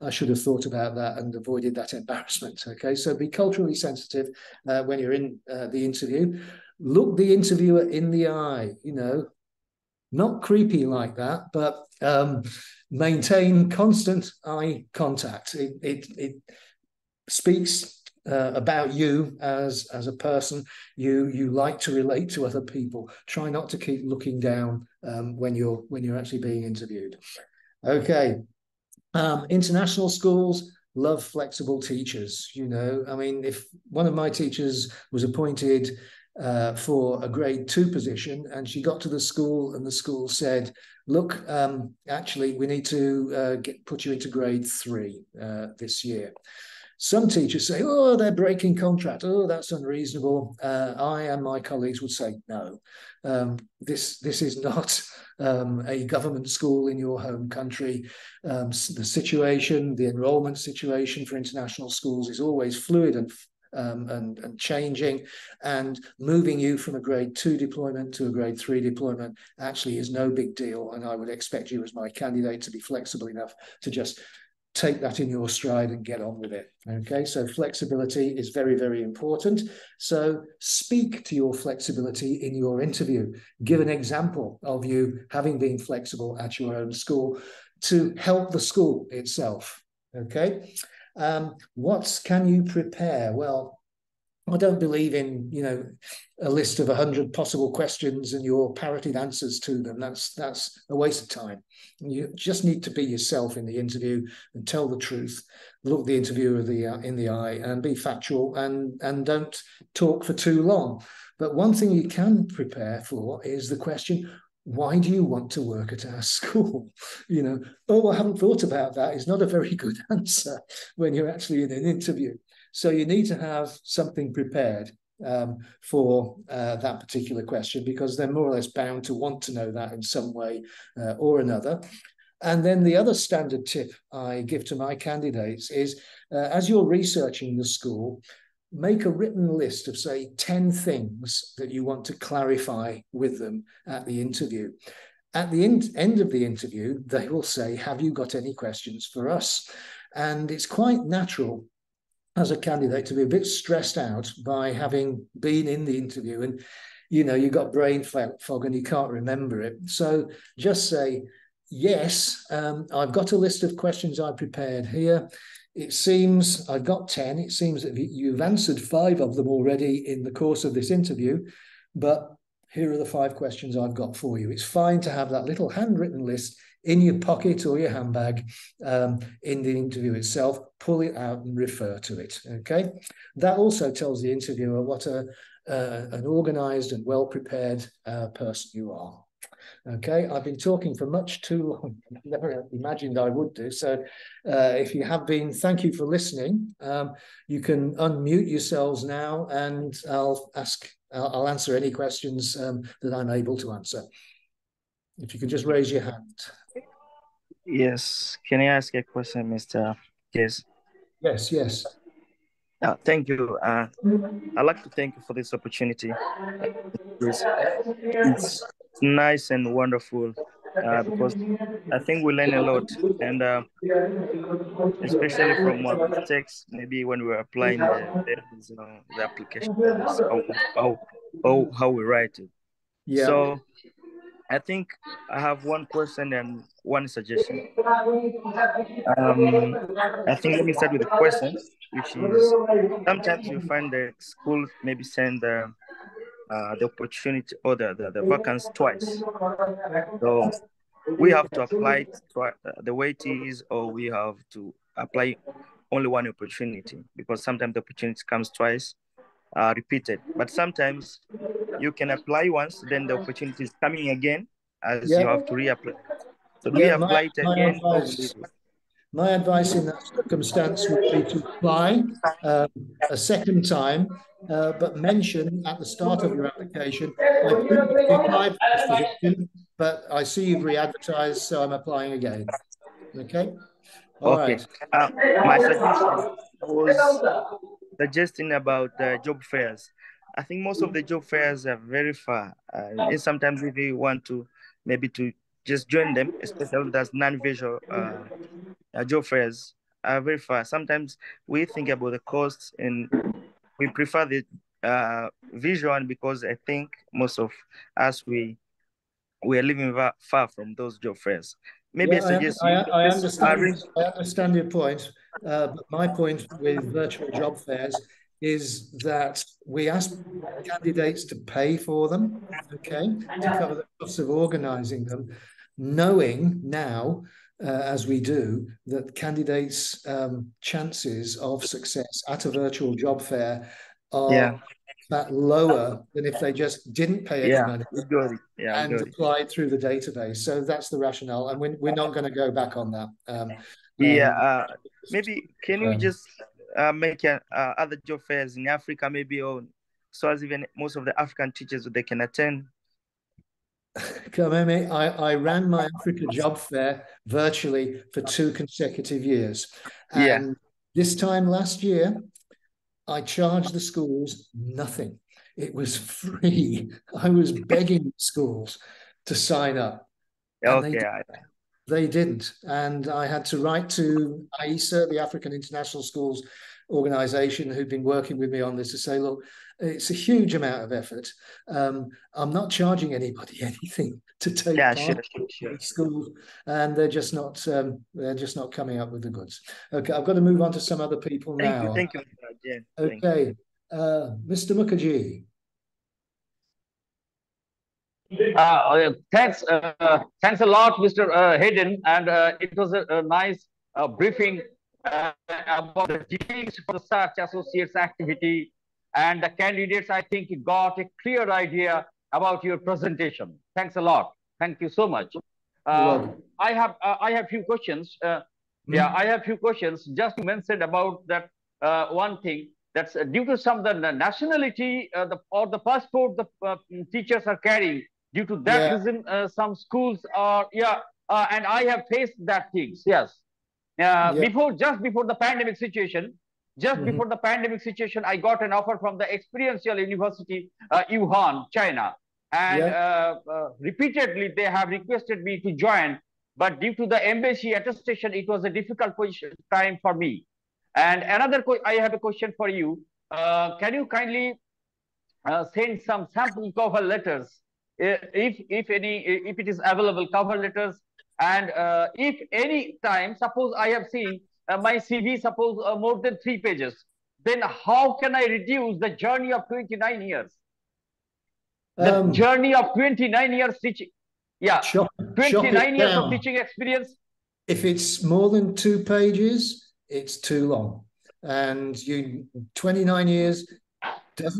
I should have thought about that and avoided that embarrassment. Okay, so be culturally sensitive when you're in the interview. Look the interviewer in the eye, you know, not creepy like that, but maintain constant eye contact. It speaks about you as a person. You like to relate to other people. Try not to keep looking down when you're actually being interviewed. Okay, international schools love flexible teachers. You know, I mean, if one of my teachers was appointed for a grade 2 position, and she got to the school and the school said, look, actually, we need to put you into grade 3 this year. Some teachers say, oh, they're breaking contract. Oh, that's unreasonable. I and my colleagues would say, no, this is not a government school in your home country. The situation, the enrollment situation for international schools is always fluid and changing, and moving you from a grade 2 deployment to a grade 3 deployment actually is no big deal. And I would expect you as my candidate to be flexible enough to just take that in your stride and get on with it. Okay, so flexibility is very, very important. So speak to your flexibility in your interview. Give an example of you having been flexible at your own school to help the school itself. Okay. What can you prepare? Well, I don't believe in, a list of 100 possible questions and your parroted answers to them. That's a waste of time. You just need to be yourself in the interview and tell the truth. Look the interviewer in the eye and be factual, and don't talk for too long. But one thing you can prepare for is the question, why do you want to work at our school? Oh, I haven't thought about that is not a very good answer when you're actually in an interview. So you need to have something prepared for that particular question, because they're more or less bound to want to know that in some way or another. And then the other standard tip I give to my candidates is, as you're researching the school, make a written list of, say, 10 things that you want to clarify with them at the interview. At the end of the interview, they will say, have you got any questions for us? And it's quite natural as a candidate to be a bit stressed out by having been in the interview, and you've got brain fog and you can't remember it. So just say, yes, I've got a list of questions I prepared here. It seems I've got 10. It seems that you've answered 5 of them already in the course of this interview, but here are the 5 questions I've got for you. It's fine to have that little handwritten list in your pocket or your handbag in the interview itself. Pull it out and refer to it, okay? That also tells the interviewer what an organised and well-prepared person you are. Okay, I've been talking for much too long. I never imagined I would do. So if you have been, thank you for listening. You can unmute yourselves now, and I'll answer any questions that I'm able to answer. If you could just raise your hand.
Yes. Can I ask a question, Mr. Gez?
Yes.
Thank you. I'd like to thank you for this opportunity. It's nice and wonderful because I think we learn a lot, and especially from mistakes, maybe when we're applying the application letters, how we write it.
Yeah.
So I think I have one question and one suggestion. I think let me start with the question, which is sometimes you find the school maybe send the opportunity or the vacancy twice. So we have to apply it the way it is, or we have to apply only one opportunity, because sometimes the opportunity comes twice, repeated. But sometimes you can apply once, then the opportunity is coming again, as you have to reapply. So do we apply it again, or we leave it?
My advice in that circumstance would be to apply a second time, but mention at the start of your application, I previously applied for this position, but I see you've re-advertised, so I'm applying again. Okay? All right.
My suggestion was suggesting about the job fairs. I think most of the job fairs are very far. And sometimes if you want to maybe to just join them, especially that's non-visual job fairs are very far. Sometimes we think about the costs and we prefer the visual one, because I think most of us we are living far from those job fairs. Maybe I suggest you
I
just
understand your point, but my point with virtual job fairs is that we ask candidates to pay for them, okay, to cover the costs of organising them, knowing now, as we do, that candidates' chances of success at a virtual job fair are that lower than if they just didn't pay any money and applied through the database. So that's the rationale, and we're not going to go back on that.
Maybe can you just make other job fairs in Africa, maybe, or so as even most of the African teachers they can attend?
Kameme, I ran my Africa job fair virtually for 2 consecutive years, and this time last year I charged the schools nothing. It was free. I was begging schools to sign up. And they didn't. And I had to write to AISA, the African International Schools Organization, who'd been working with me on this, to say, look, it's a huge amount of effort. I'm not charging anybody anything to take part in schools, and they're just not coming up with the goods. Okay, I've got to move on to some other people now.
Thank you.
Okay. Mr. Mukherjee.
Thanks a lot, Mr. Hayden, and it was a nice briefing about the details for the search associates activity, and the candidates, I think, got a clear idea about your presentation. Thanks a lot. Thank you so much. I have few questions. Yeah, I have few questions. Just mentioned about that one thing. That's due to some the nationality or the passport the teachers are carrying. Due to that reason, some schools are and I have faced that things. Yes, just before the pandemic situation, before the pandemic situation, I got an offer from the experiential university, Wuhan, China, and repeatedly they have requested me to join, but due to the embassy attestation, it was a difficult time for me. And I have a question for you. Can you kindly send some sample cover letters, if any, if it is available, cover letters, and if any time, suppose I have seen my CV, suppose more than 3 pages, then how can I reduce the journey of 29 years? The journey of 29 years teaching. Yeah, 29 years of teaching experience.
If it's more than 2 pages, it's too long. And 29 years,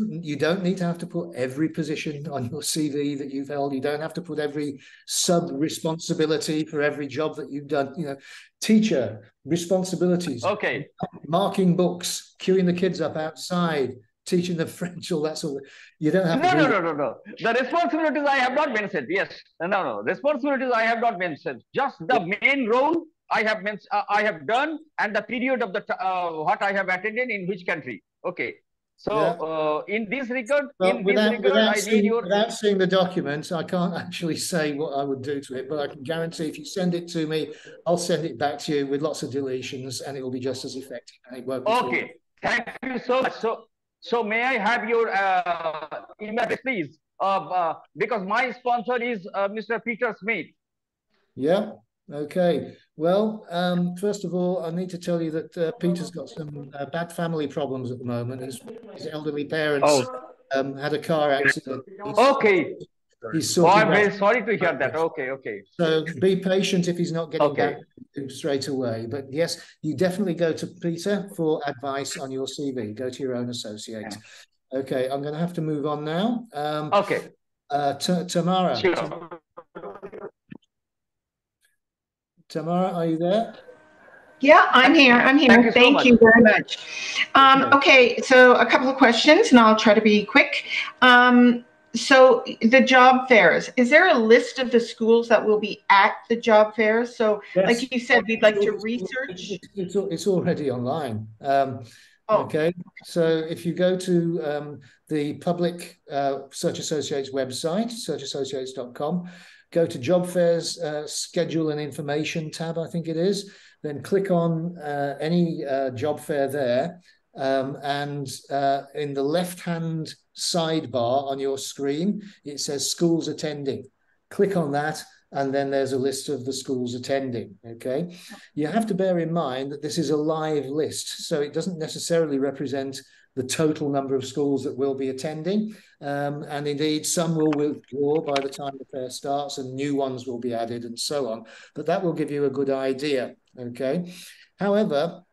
you don't need to have to put every position on your CV that you've held. You don't have to put every sub responsibility for every job that you've done. You know, teacher responsibilities.
Okay.
Marking books, queuing the kids up outside, teaching them French, all that sort of. You don't have to.
No. The responsibilities I have not mentioned. Yes. No. Responsibilities I have not mentioned. Just the main role I have mentioned. I have done, and the period of the what I have attended in which country. Okay. So in this regard,
without seeing the documents, I can't actually say what I would do to it, but I can guarantee if you send it to me, I'll send it back to you with lots of deletions, and it will be just as effective. And it won't be
okay. Thank you so much. So may I have your email address, please? Because my sponsor is Mr. Peter Smith.
Yeah. Okay. Well, first of all, I need to tell you that Peter's got some bad family problems at the moment. His elderly parents had a car accident. He's sorting
I'm very sorry to hear that. Okay.
So be patient if he's not getting back straight away. But yes, you definitely go to Peter for advice on your CV. Go to your own associate. Yeah. Okay, I'm going to have to move on now.
Okay.
Tamara.
Sure.
Tamara, are you there?
Yeah, I'm here. Thank you very much. Okay, so a couple of questions, and I'll try to be quick. So the job fairs, is there a list of the schools that will be at the job fairs? So like you said, we'd like to research.
It's already online. Okay, so if you go to the public Search Associates website, searchassociates.com, go to job fairs, schedule and information tab, I think it is, then click on any job fair there. And in the left-hand sidebar on your screen, it says schools attending. Click on that, and then there's a list of the schools attending, okay? You have to bear in mind that this is a live list, so it doesn't necessarily represent the total number of schools that will be attending. And indeed, some will withdraw by the time the fair starts and new ones will be added and so on. But that will give you a good idea, okay? However,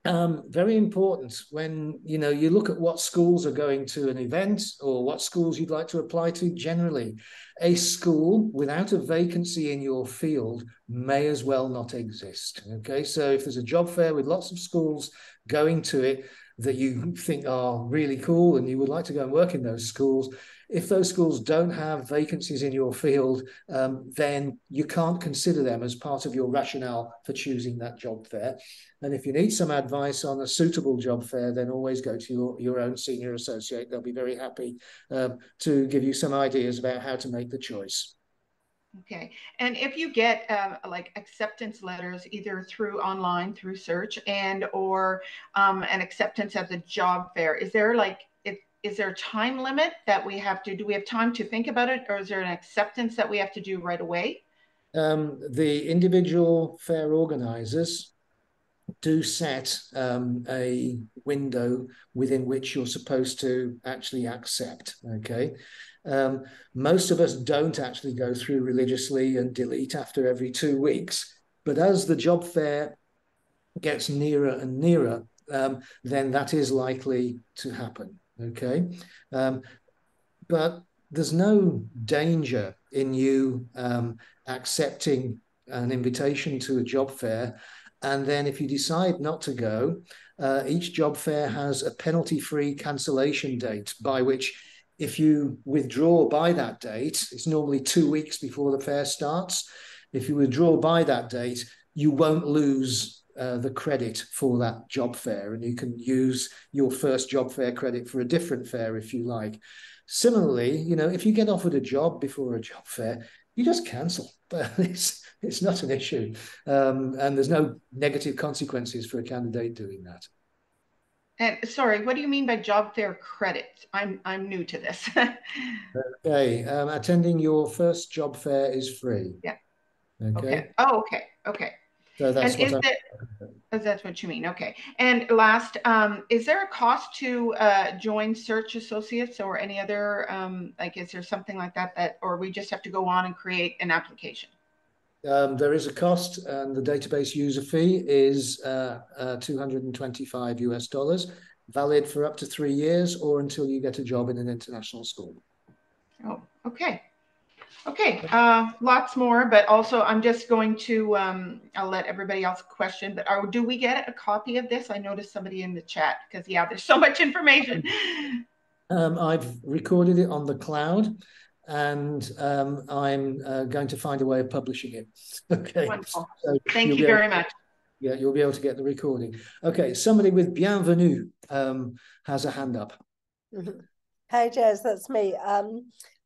very important when you look at what schools are going to an event or what schools you'd like to apply to generally. A school without a vacancy in your field may as well not exist, okay? So if there's a job fair with lots of schools going to it that you think are really cool and you would like to go and work in those schools, if those schools don't have vacancies in your field, then you can't consider them as part of your rationale for choosing that job fair. And if you need some advice on a suitable job fair, then always go to your own senior associate. They'll be very happy to give you some ideas about how to make the choice.
Okay, and if you get like acceptance letters either through online, through search, or an acceptance at the job fair, is there a time limit that we have to, do we have time to think about it, or is there an acceptance that we have to do right away?
The individual fair organizers do set a window within which you're supposed to actually accept, okay? Most of us don't actually go through religiously and delete after every 2 weeks, but as the job fair gets nearer and nearer, then that is likely to happen, okay? But there's no danger in you accepting an invitation to a job fair, and then if you decide not to go, each job fair has a penalty-free cancellation date by which if you withdraw by that date, it's normally 2 weeks before the fair starts. If you withdraw by that date, you won't lose the credit for that job fair, and you can use your first job fair credit for a different fair if you like. Similarly, you know, if you get offered a job before a job fair, you just cancel. It's not an issue, and there's no negative consequences for a candidate doing that.
And sorry, what do you mean by job fair credit? I'm new to this.
Okay, attending your first job fair is free.
Yeah.
Okay.
Okay. Oh, okay. Okay.
So that's
and
what
that's what you mean. Okay. And last, is there a cost to join Search Associates or any other, like, is there something like that, or we just have to go on and create an application?
There is a cost, and the database user fee is $225 US, valid for up to 3 years or until you get a job in an international school.
Oh, okay. Okay, lots more, but also I'm just going to, I'll let everybody else question, but do we get a copy of this? I noticed somebody in the chat, because yeah, there's so much information.
I've recorded it on the cloud, and I'm going to find a way of publishing it. Okay.
Wonderful.
So
Thank you very much.
Yeah, you'll be able to get the recording. Okay, somebody with bienvenue has a hand up.
Hi, Gez, that's me.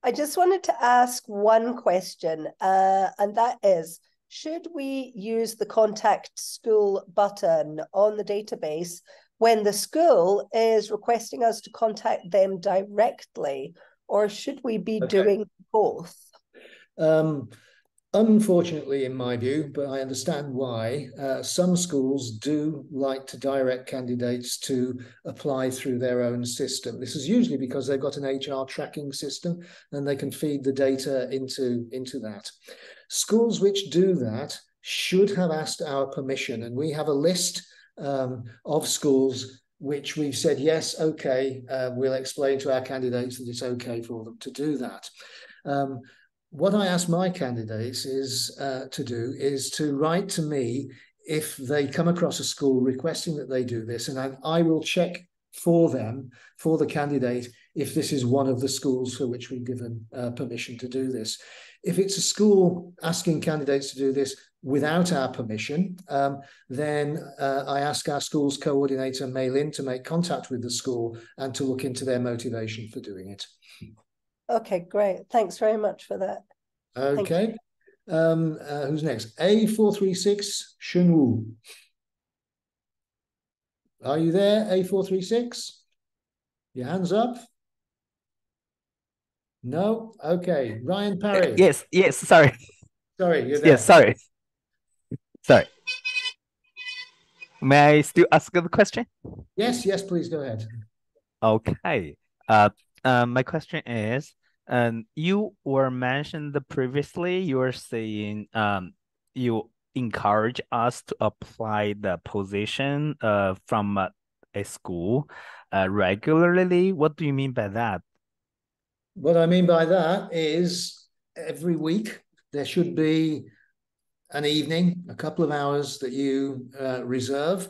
I just wanted to ask one question, and that is, should we use the contact school button on the database when the school is requesting us to contact them directly, or should we be doing both?
Unfortunately, in my view, but I understand why, some schools do like to direct candidates to apply through their own system. This is usually because they've got an HR tracking system and they can feed the data into that. Schools which do that should have asked our permission, and we have a list of schools which we've said, yes, okay, we'll explain to our candidates that it's okay for them to do that. What I ask my candidates is to write to me if they come across a school requesting that they do this, and I will check for them, for the candidate, if this is one of the schools for which we've given permission to do this. If it's a school asking candidates to do this without our permission, then I ask our school's coordinator, Maylin, to make contact with the school and to look into their motivation for doing it.
Okay, great. Thanks very much for that.
Okay. Who's next? A436 Shenwu. Are you there, A436? Your hands up? No? Okay. Ryan Parry.
Yes, sorry.
Sorry, you're there.
Yes, sorry. May I still ask the question?
Yes, please go ahead.
Okay. My question is, you were mentioned previously, you were saying you encourage us to apply the position from a school regularly. What do you mean by that?
What I mean by that is every week there should be an evening, a couple of hours that you reserve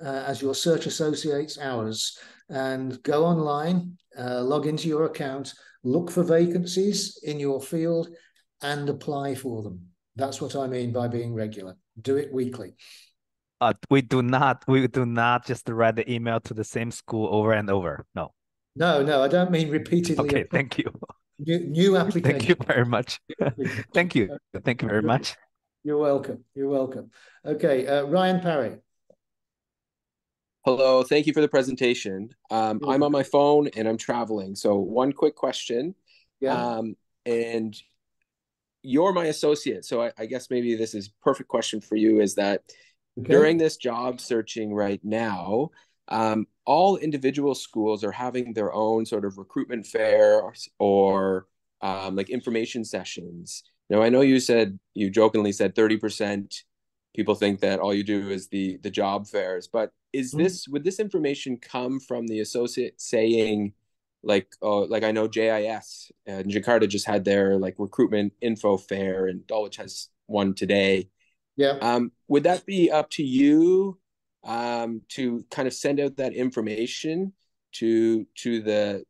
as your Search Associates hours, and go online, log into your account, look for vacancies in your field and apply for them. That's what I mean by being regular. Do it weekly.
We do not just write the email to the same school over and over. No,
I don't mean repeatedly.
Okay, thank you.
New application.
Thank you very much. Thank you very much.
You're welcome. Okay, Ryan Parry.
Hello, thank you for the presentation. I'm on my phone and I'm traveling. So one quick question.
Yeah.
And you're my associate. So I guess maybe this is a perfect question for you, is that During this job searching right now, all individual schools are having their own sort of recruitment fair or like information sessions. Now, I know you jokingly said 30% people think that all you do is the job fairs, but would this information come from the associate saying, like I know JIS and Jakarta just had their like recruitment info fair, and Dulwich has one today.
Yeah.
Would that be up to you to kind of send out that information to the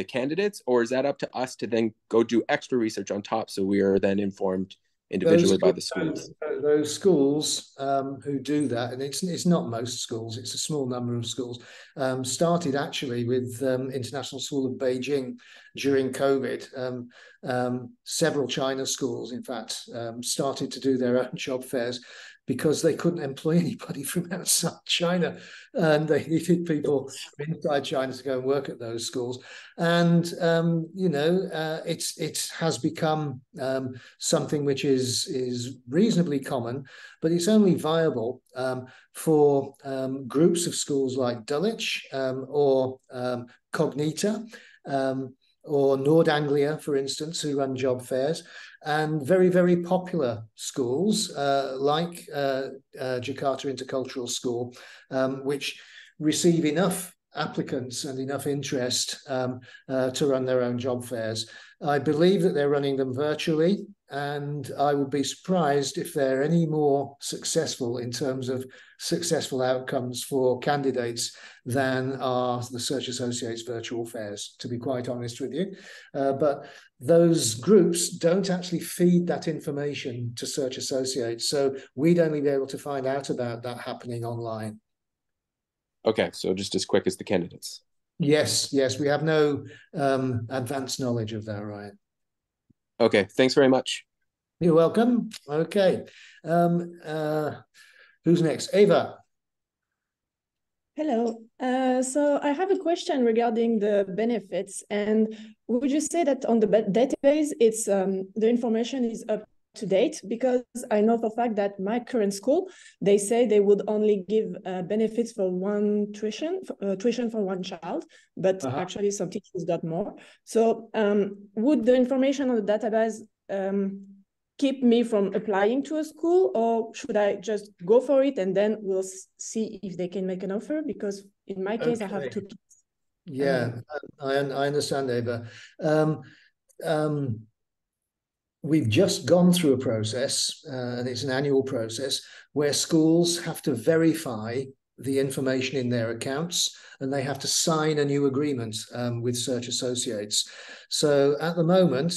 candidates, or is that up to us to then go do extra research on top so we are then informed individually by the schools?
Those schools who do that, and it's not most schools, it's a small number of schools, started actually with International School of Beijing during COVID. Several China schools, in fact, started to do their own job fairs because they couldn't employ anybody from outside China, and they needed people from inside China to go and work at those schools. And it has become something which is reasonably common, but it's only viable for groups of schools like Dulwich or Cognita. Or Nord Anglia, for instance, who run job fairs, and very, very popular schools like Jakarta Intercultural School, which receive enough applicants and enough interest to run their own job fairs. I believe that they're running them virtually, and I would be surprised if they're any more successful in terms of successful outcomes for candidates than are the Search Associates virtual fairs, to be quite honest with you. But those groups don't actually feed that information to Search Associates, so we'd only be able to find out about that happening online.
Okay, so just as quick as the candidates.
Yes, we have no advanced knowledge of that, right?
Okay, thanks very much.
You're welcome. Okay. Who's next? Ava.
Hello. So I have a question regarding the benefits. And would you say that on the database, it's the information is up to date? Because I know for a fact that my current school, they say they would only give benefits for one tuition for one child, but actually some teachers got more. So would the information on the database keep me from applying to a school, or should I just go for it and then we'll see if they can make an offer? Because in my case, I have 2 kids.
Yeah, I understand, Ava. We've just gone through a process, and it's an annual process, where schools have to verify the information in their accounts, and they have to sign a new agreement with Search Associates. So at the moment,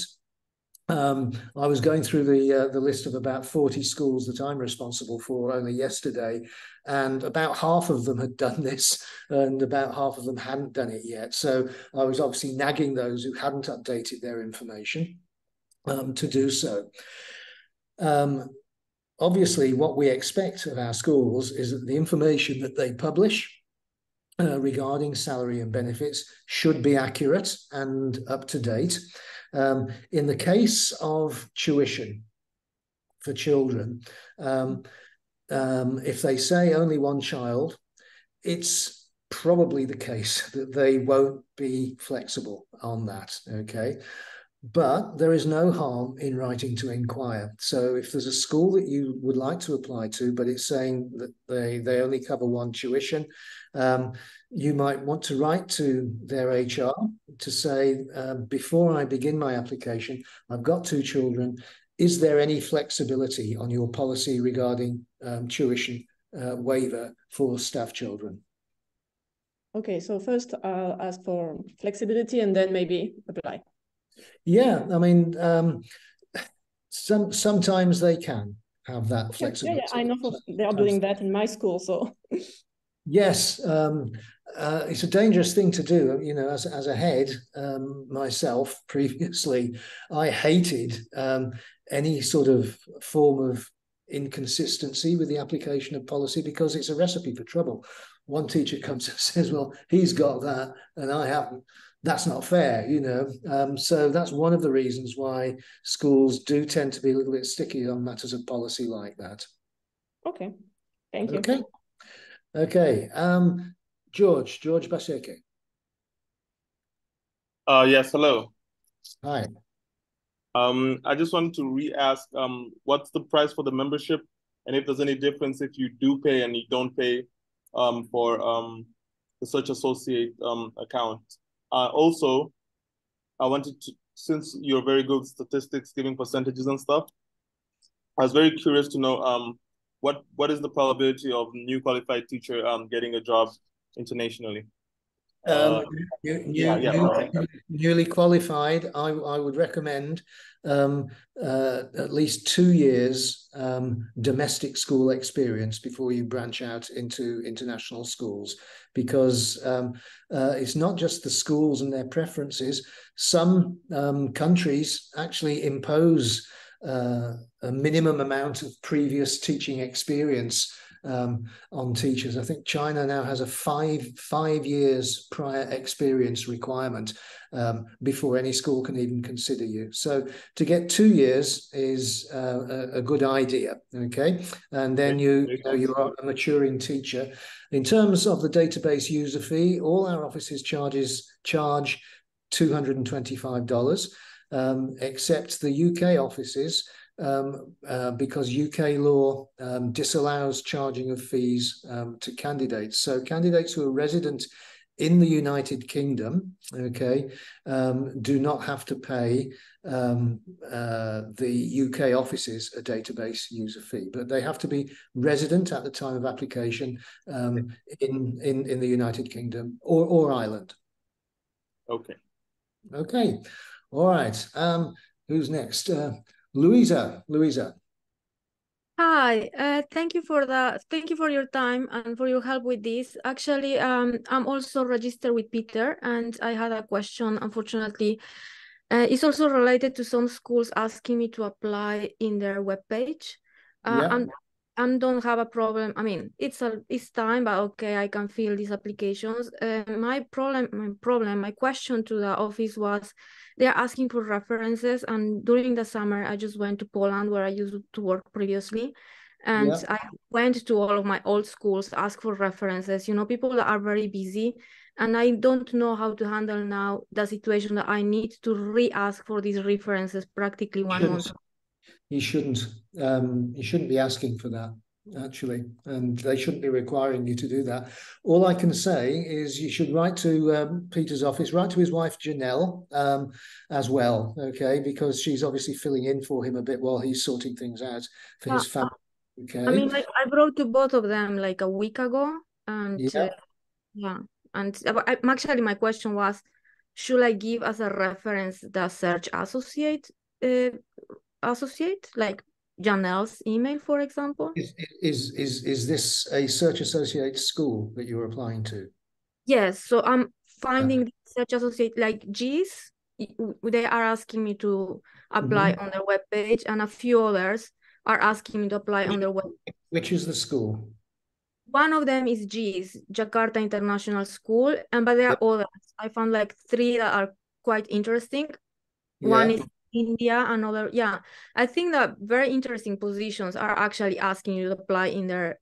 I was going through the list of about 40 schools that I'm responsible for only yesterday, and about half of them had done this and about half of them hadn't done it yet. So I was obviously nagging those who hadn't updated their information to do so. Obviously, what we expect of our schools is that the information that they publish regarding salary and benefits should be accurate and up to date. In the case of tuition for children, if they say only one child, it's probably the case that they won't be flexible on that, okay? But there is no harm in writing to inquire. So if there's a school that you would like to apply to, but it's saying that they only cover one tuition, you might want to write to their HR to say, before I begin my application, I've got 2 children. Is there any flexibility on your policy regarding tuition waiver for staff children?
Okay, so first I'll ask for flexibility and then maybe apply.
Yeah, I mean, sometimes they can have that flexibility.
Yeah, I know they are doing that in my school, so. Yes,
it's a dangerous thing to do. You know, as a head myself previously, I hated any sort of form of inconsistency with the application of policy because it's a recipe for trouble. One teacher comes and says, well, he's got that and I haven't. That's not fair, you know. So that's one of the reasons why schools do tend to be a little bit sticky on matters of policy like that.
Okay. Thank you.
Okay. Okay. George Baseke.
Yes, hello.
Hi.
I just wanted to re-ask, what's the price for the membership, and if there's any difference if you do pay and you don't pay for the Search Associate account. Also, I wanted to, since you're very good with statistics, giving percentages and stuff, I was very curious to know what is the probability of new qualified teacher getting a job internationally?
Newly qualified, I would recommend at least 2 years domestic school experience before you branch out into international schools, because it's not just the schools and their preferences. Some countries actually impose a minimum amount of previous teaching experience on teachers. I think China now has a five years prior experience requirement before any school can even consider you. So to get 2 years is a good idea. Okay, and then you are a maturing teacher. In terms of the database user fee, all our offices charge $225, except the UK offices. Because UK law disallows charging of fees to candidates. So candidates who are resident in the United Kingdom, okay, do not have to pay the UK offices a database user fee, but they have to be resident at the time of application in the United Kingdom or Ireland.
Okay.
Okay. All right. Who's next? Louisa.
Hi, thank you for that. Thank you for your time and for your help with this. Actually, I'm also registered with Peter, and I had a question. Unfortunately, it's also related to some schools asking me to apply in their webpage. I don't have a problem. I mean, it's time, but okay, I can fill these applications. My question to the office was, they're asking for references, and during the summer, I just went to Poland where I used to work previously, and I went to all of my old schools, ask for references. You know, people that are very busy, and I don't know how to handle now the situation that I need to re-ask for these references practically 1 month.
You shouldn't be asking for that, actually, and they shouldn't be requiring you to do that. All I can say is you should write to Peter's office, write to his wife Janelle as well, okay, because she's obviously filling in for him a bit while he's sorting things out for his family. Okay.
I mean, like, I wrote to both of them like a week ago, and actually my question was, should I give as a reference the Search Associate, like Janelle's email, for example?
Is this a Search Associate school that you're applying to?
Yes, so I'm finding the Search Associate, like Gez, they are asking me to apply on their webpage, and a few others are asking me to apply on their webpage.
Which is the school?
One of them is Gez, Jakarta International School, but there are others. I found like 3 that are quite interesting. One is India, another, I think that very interesting positions are actually asking you to apply in their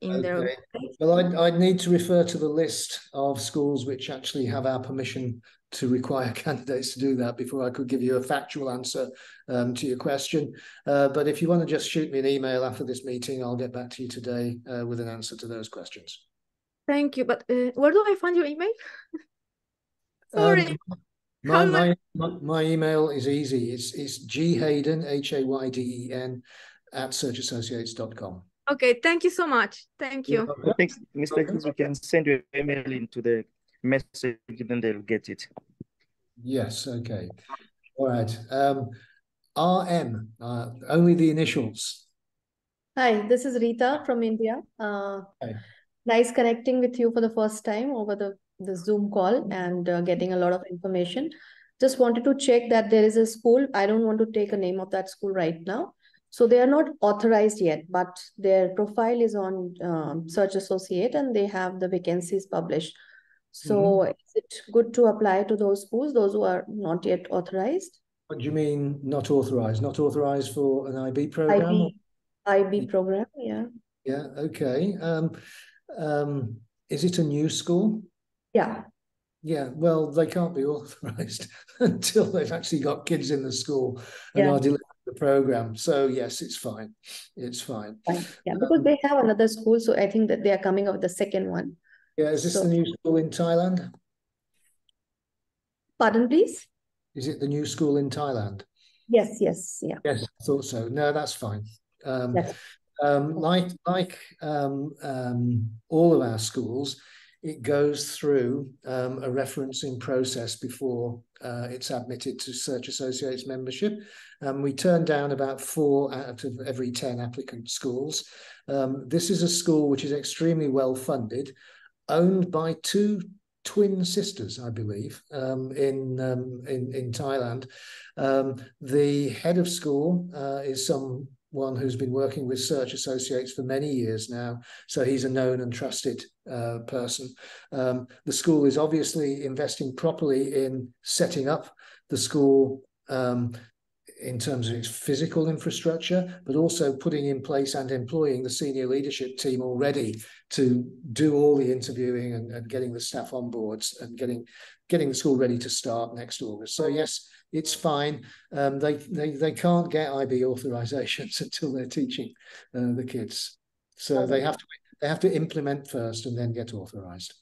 Well, I'd need to refer to the list of schools which actually have our permission to require candidates to do that before I could give you a factual answer to your question. But if you want to just shoot me an email after this meeting, I'll get back to you today with an answer to those questions.
Thank you. But where do I find your email? Sorry.
My email is easy. It's Hayden, Hayden @searchassociates.com.
Okay, thank you so much. Thank you.
I think, Mr. Gez, we can send your email into the message, then they'll get it.
Yes, okay. All right. RM, only the initials.
Hi, this is Rita from India. Nice connecting with you for the first time over the Zoom call and getting a lot of information. Just wanted to check that there is a school. I don't want to take a name of that school right now. So they are not authorized yet, but their profile is on Search Associate and they have the vacancies published. So is it good to apply to those schools, those who are not yet authorized?
What do you mean not authorized? Not authorized for an IB program?
IB program, yeah.
Yeah, okay. Is it a new school?
Yeah.
Yeah, well, they can't be authorized until they've actually got kids in the school and
Yeah.
are delivering the program. So yes, it's fine. It's fine.
Fine. Yeah, because they have another school, so I think that they are coming up with the second one.
Yeah, is this the new school in Thailand?
Pardon, please?
Is it the new school in Thailand?
Yes, yes, yeah.
Yes, I thought so. No, that's fine.
Yes.
Like all of our schools, it goes through a referencing process before it's admitted to Search Associates membership. We turn down about 4 out of every 10 applicant schools. This is a school which is extremely well funded, owned by 2 twin sisters, I believe, in Thailand. The head of school is someone who's been working with Search Associates for many years now, so he's a known and trusted person. The school is obviously investing properly in setting up the school in terms of its physical infrastructure, but also putting in place and employing the senior leadership team already to do all the interviewing and getting the staff on boards and getting the school ready to start next August. So yes, it's fine. They can't get IB authorizations until they're teaching the kids. So they have to implement first and then get authorized.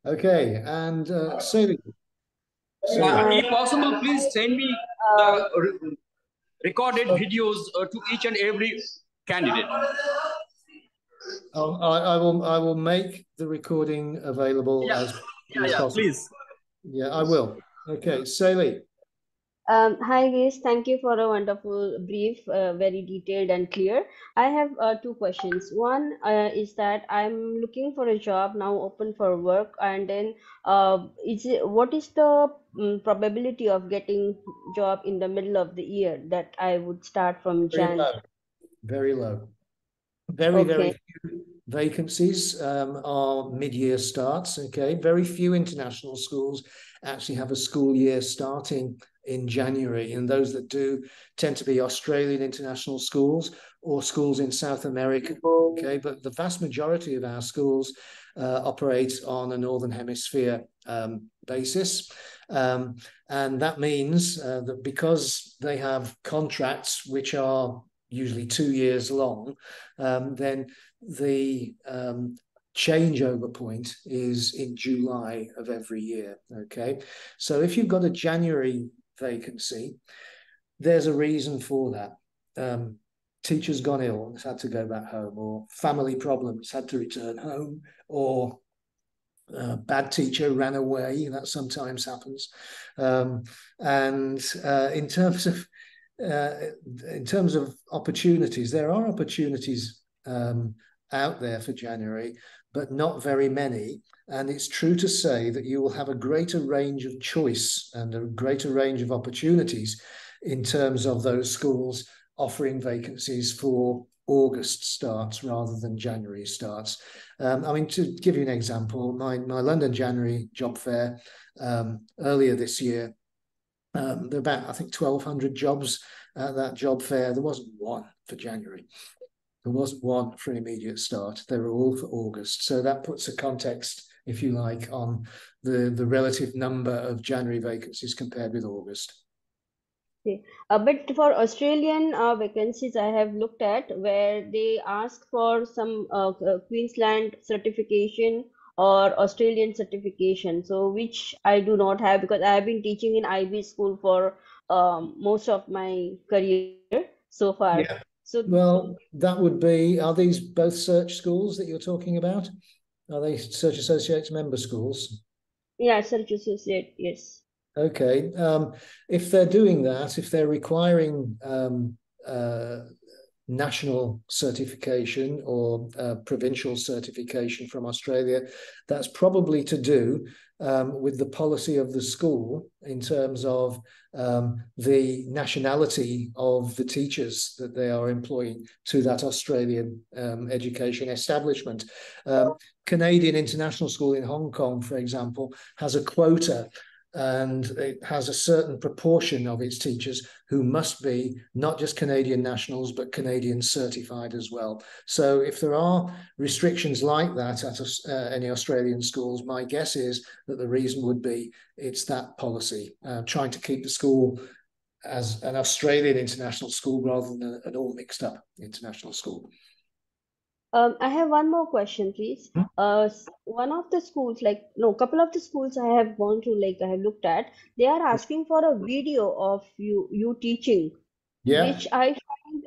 Okay, and Sally.
If possible, please send me the recorded videos to each and every candidate.
I will make the recording available as possible.
Please.
Yeah, I will. Okay, Sally.
Hi guys, thank you for a wonderful brief, very detailed and clear. I have 2 questions. One is that I'm looking for a job now, open for work, and then what is the probability of getting job in the middle of the year that I would start from Jan?
Very low. Very few vacancies are mid-year starts. Okay, very few international schools actually have a school year starting in January, and those that do tend to be Australian international schools or schools in South America. Okay, but the vast majority of our schools operate on a Northern Hemisphere basis. And that means that because they have contracts which are usually 2 years long, then the changeover point is in July of every year. Okay, so if you've got a January vacancy, there's a reason for that. Teacher's gone ill, has had to go back home, or family problems, had to return home, or bad teacher ran away. That sometimes happens. And in terms of opportunities, there are opportunities out there for January, but not very many. And it's true to say that you will have a greater range of choice and a greater range of opportunities in terms of those schools offering vacancies for August starts rather than January starts. I mean, to give you an example, my London January job fair earlier this year, there were about, I think, 1,200 jobs at that job fair. There wasn't one for January. There wasn't one for an immediate start. They were all for August. So that puts a context, if you like, on the relative number of January vacancies compared with August.
Okay. But for Australian vacancies, I have looked at where they ask for some Queensland certification or Australian certification. So which I do not have because I have been teaching in IB school for most of my career so far.
Yeah. So, well, that would be, are these both Search schools that you're talking about? Are they Search Associates member schools?
Yeah, Search Associate, yes.
Okay. If they're doing that, if they're requiring national certification or provincial certification from Australia, that's probably to do with the policy of the school in terms of the nationality of the teachers that they are employing to that Australian education establishment. Canadian International School in Hong Kong, for example, has a quota and it has a certain proportion of its teachers who must be not just Canadian nationals, but Canadian certified as well. So if there are restrictions like that at any Australian schools, my guess is that the reason would be it's that policy, trying to keep the school as an Australian international school rather than an all mixed up international school.
I have one more question, please. One of the schools, couple of the schools I have gone to, I have looked at, they are asking for a video of you teaching, which I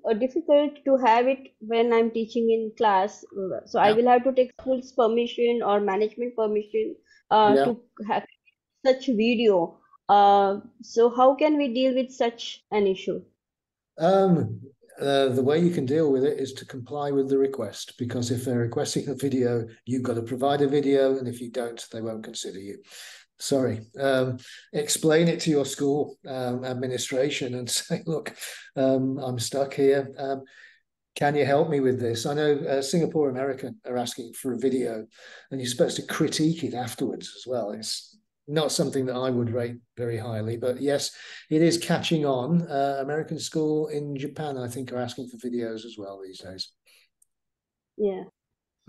find difficult to have it when I'm teaching in class. So I will have to take school's permission or management permission to have such video. So how can we deal with such an issue?
The way you can deal with it is to comply with the request, because if they're requesting a video, you've got to provide a video, and if you don't, they won't consider you. Sorry. Explain it to your school administration and say, look, I'm stuck here. Can you help me with this? I know Singapore American are asking for a video, and you're supposed to critique it afterwards as well. It's not something that I would rate very highly, but yes, it is catching on. American school in Japan, I think, are asking for videos as well these days.
Yeah.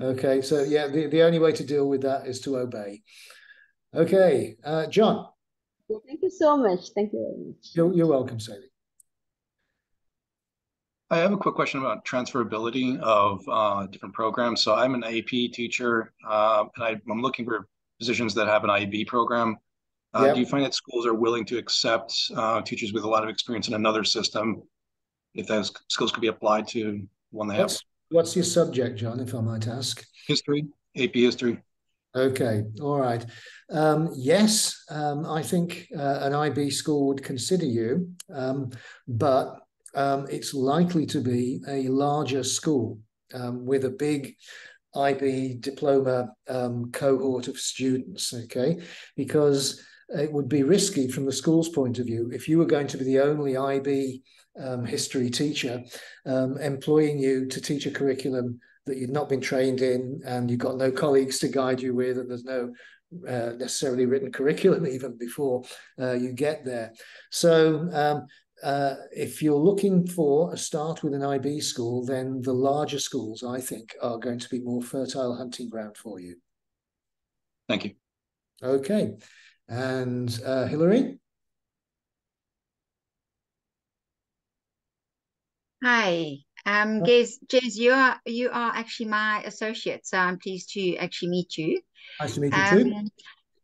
Okay, so yeah, the only way to deal with that is to obey. Okay, John.
Well, thank you so much. Thank you very much.
You're welcome, Sadie.
I have a quick question about transferability of different programs. So I'm an AP teacher, and I'm looking for positions that have an IB program. Do you find that schools are willing to accept teachers with a lot of experience in another system if those skills could be applied to one they have?
What's your subject, John, if I might ask?
History, AP history.
Okay, all right. Yes, I think an IB school would consider you, but it's likely to be a larger school with a big IB diploma cohort of students, okay? Because it would be risky from the school's point of view if you were going to be the only IB history teacher, employing you to teach a curriculum that you'd not been trained in, and you've got no colleagues to guide you with, and there's no necessarily written curriculum even before you get there. So if you're looking for a start with an IB school, then the larger schools, I think, are going to be more fertile hunting ground for you.
Thank you.
Okay. And Hilary?
Hi. Gez, you are actually my associate, so I'm pleased to actually meet you.
Nice to meet you too.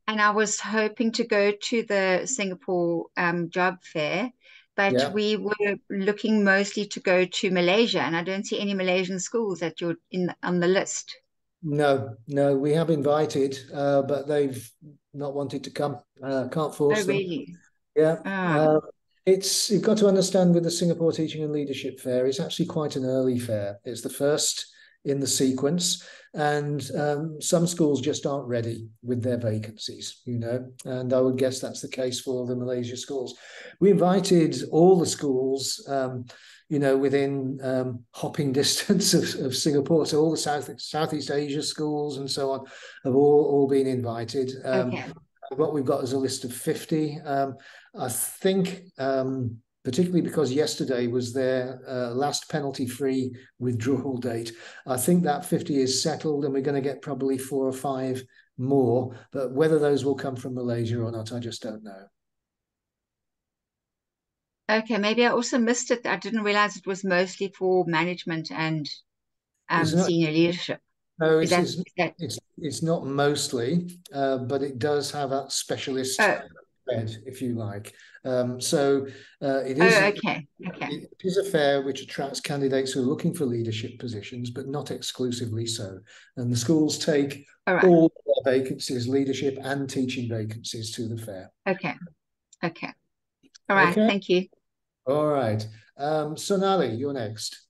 And I was hoping to go to the Singapore job fair, but we were looking mostly to go to Malaysia, and I don't see any Malaysian schools that you're on the list.
No, we have invited, but they've not wanted to come. Can't force them.
Really?
Yeah. You've got to understand with the Singapore Teaching and Leadership Fair, it's actually quite an early fair. It's the first in the sequence, and some schools just aren't ready with their vacancies, and I would guess that's the case for the Malaysia schools. We invited all the schools, within hopping distance of Singapore, so all the Southeast Asia schools and so on have all been invited. What we've got is a list of 50. I think, particularly because yesterday was their last penalty-free withdrawal date, I think that 50 is settled, and we're going to get probably 4 or 5 more. But whether those will come from Malaysia or not, I just don't know.
Okay, maybe I also missed it. I didn't realize it was mostly for management and senior leadership.
No, it's not mostly, but it does have a specialist spread, if you like. So it is. It is a fair which attracts candidates who are looking for leadership positions, but not exclusively so. And the schools take all their vacancies, leadership and teaching vacancies, to the fair.
Okay. All right. Thank you.
All right. Sonali, you're next.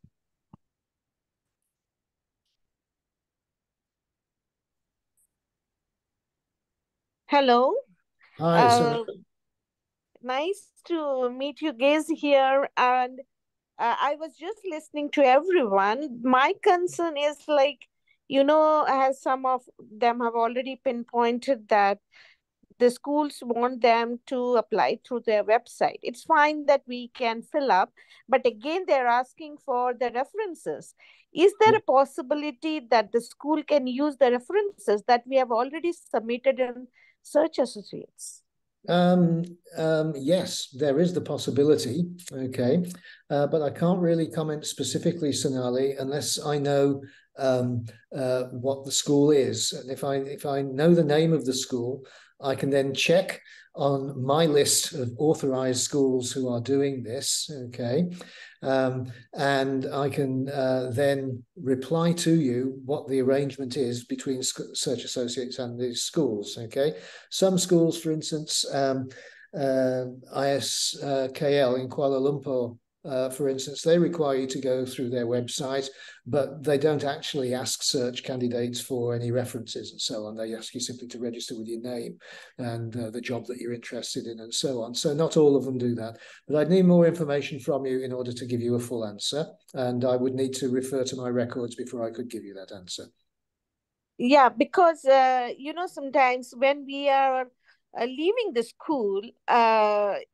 Hello.
Hi.
Nice to meet you guys here. And I was just listening to everyone. My concern is as some of them have already pinpointed that the schools want them to apply through their website. It's fine that we can fill up, but again, they're asking for the references. Is there a possibility that the school can use the references that we have already submitted in Search Associates?
Yes, there is the possibility. Okay, but I can't really comment specifically, Sonali, unless I know what the school is. And if I know the name of the school, I can then check on my list of authorized schools who are doing this. Okay, and I can then reply to you what the arrangement is between Search Associates and the schools. Okay, some schools, for instance, ISKL in Kuala Lumpur, for instance, they require you to go through their website, but they don't actually ask search candidates for any references and so on. They ask you simply to register with your name and the job that you're interested in and so on. So not all of them do that, but I'd need more information from you in order to give you a full answer. And I would need to refer to my records before I could give you that answer.
Yeah, because, sometimes when we are leaving the school, I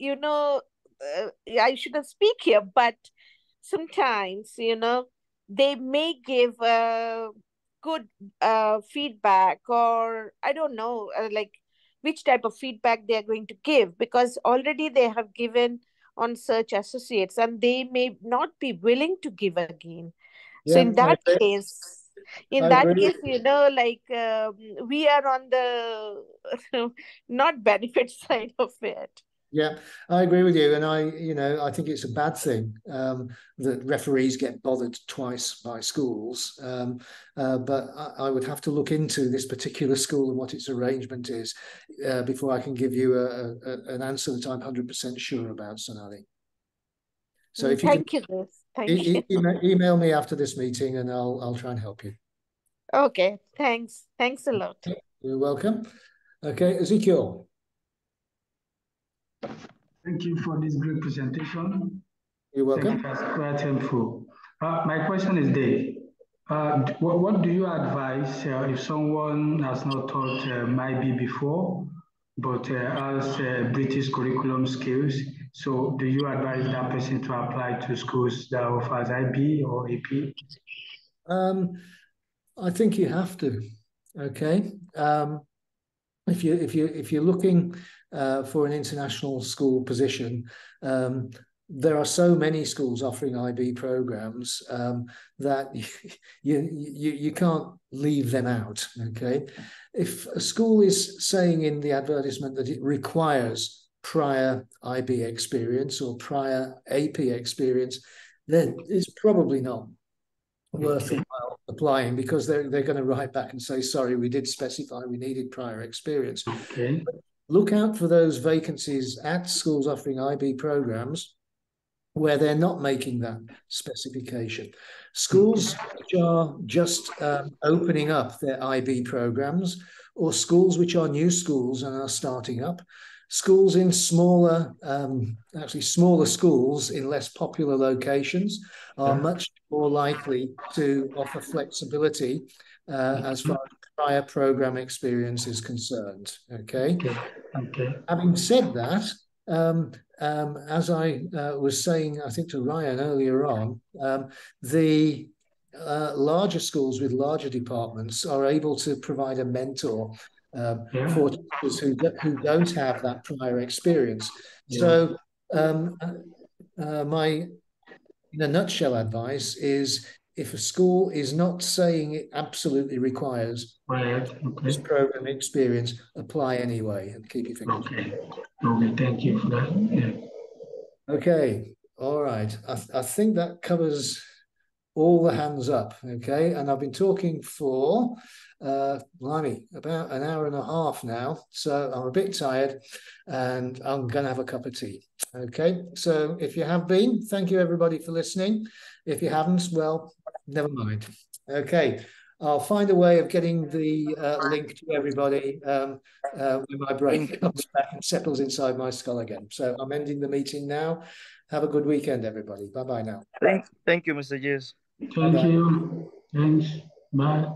shouldn't speak here, but sometimes, they may give good feedback, or I don't know, like which type of feedback they are going to give, because already they have given on Search Associates and they may not be willing to give again. So in that case, we are on the not benefit side of it.
Yeah, I agree with you, and I think it's a bad thing that referees get bothered twice by schools. But I would have to look into this particular school and what its arrangement is before I can give you an answer that I'm 100% sure about, Sonali. So if you
Thank you.
email me after this meeting, and I'll try and help you.
Okay, thanks. Thanks a lot.
You're welcome. Okay, Ezekiel.
Thank you for this great presentation.
You're welcome.
That's quite helpful. My question is this. What do you advise if someone has not taught IB before, but has British curriculum skills? So do you advise that person to apply to schools that offers IB or AP?
I think you have to. Okay. If you're looking for an international school position, there are so many schools offering IB programs that you can't leave them out. Okay, if a school is saying in the advertisement that it requires prior IB experience or prior AP experience, then it's probably not worthwhile applying, because they're going to write back and say, sorry, we did specify we needed prior experience.
Okay.
Look out for those vacancies at schools offering IB programs where they're not making that specification. Schools which are just opening up their IB programs, or schools which are new schools and are starting up, schools in smaller schools in less popular locations are much more likely to offer flexibility as far as prior program experience is concerned. Okay. Having said that, as I was saying, I think to Ryan earlier on, the larger schools with larger departments are able to provide a mentor for teachers who don't have that prior experience. So my, in a nutshell, advice is, if a school is not saying it absolutely requires this program experience, apply anyway and keep your fingers.
Okay, thank you for that. Yeah.
Okay, all right. I think that covers all the hands up. Okay, and I've been talking for about an hour and a half now, so I'm a bit tired and I'm gonna have a cup of tea. Okay, so if you have been, thank you everybody for listening. If you haven't, well, never mind. Okay, I'll find a way of getting the link to everybody when my brain comes back and settles inside my skull again. So I'm ending the meeting now. Have a good weekend, everybody. Bye-bye now.
Thank you, Mr. Gez.
Thank you. Thanks. Bye.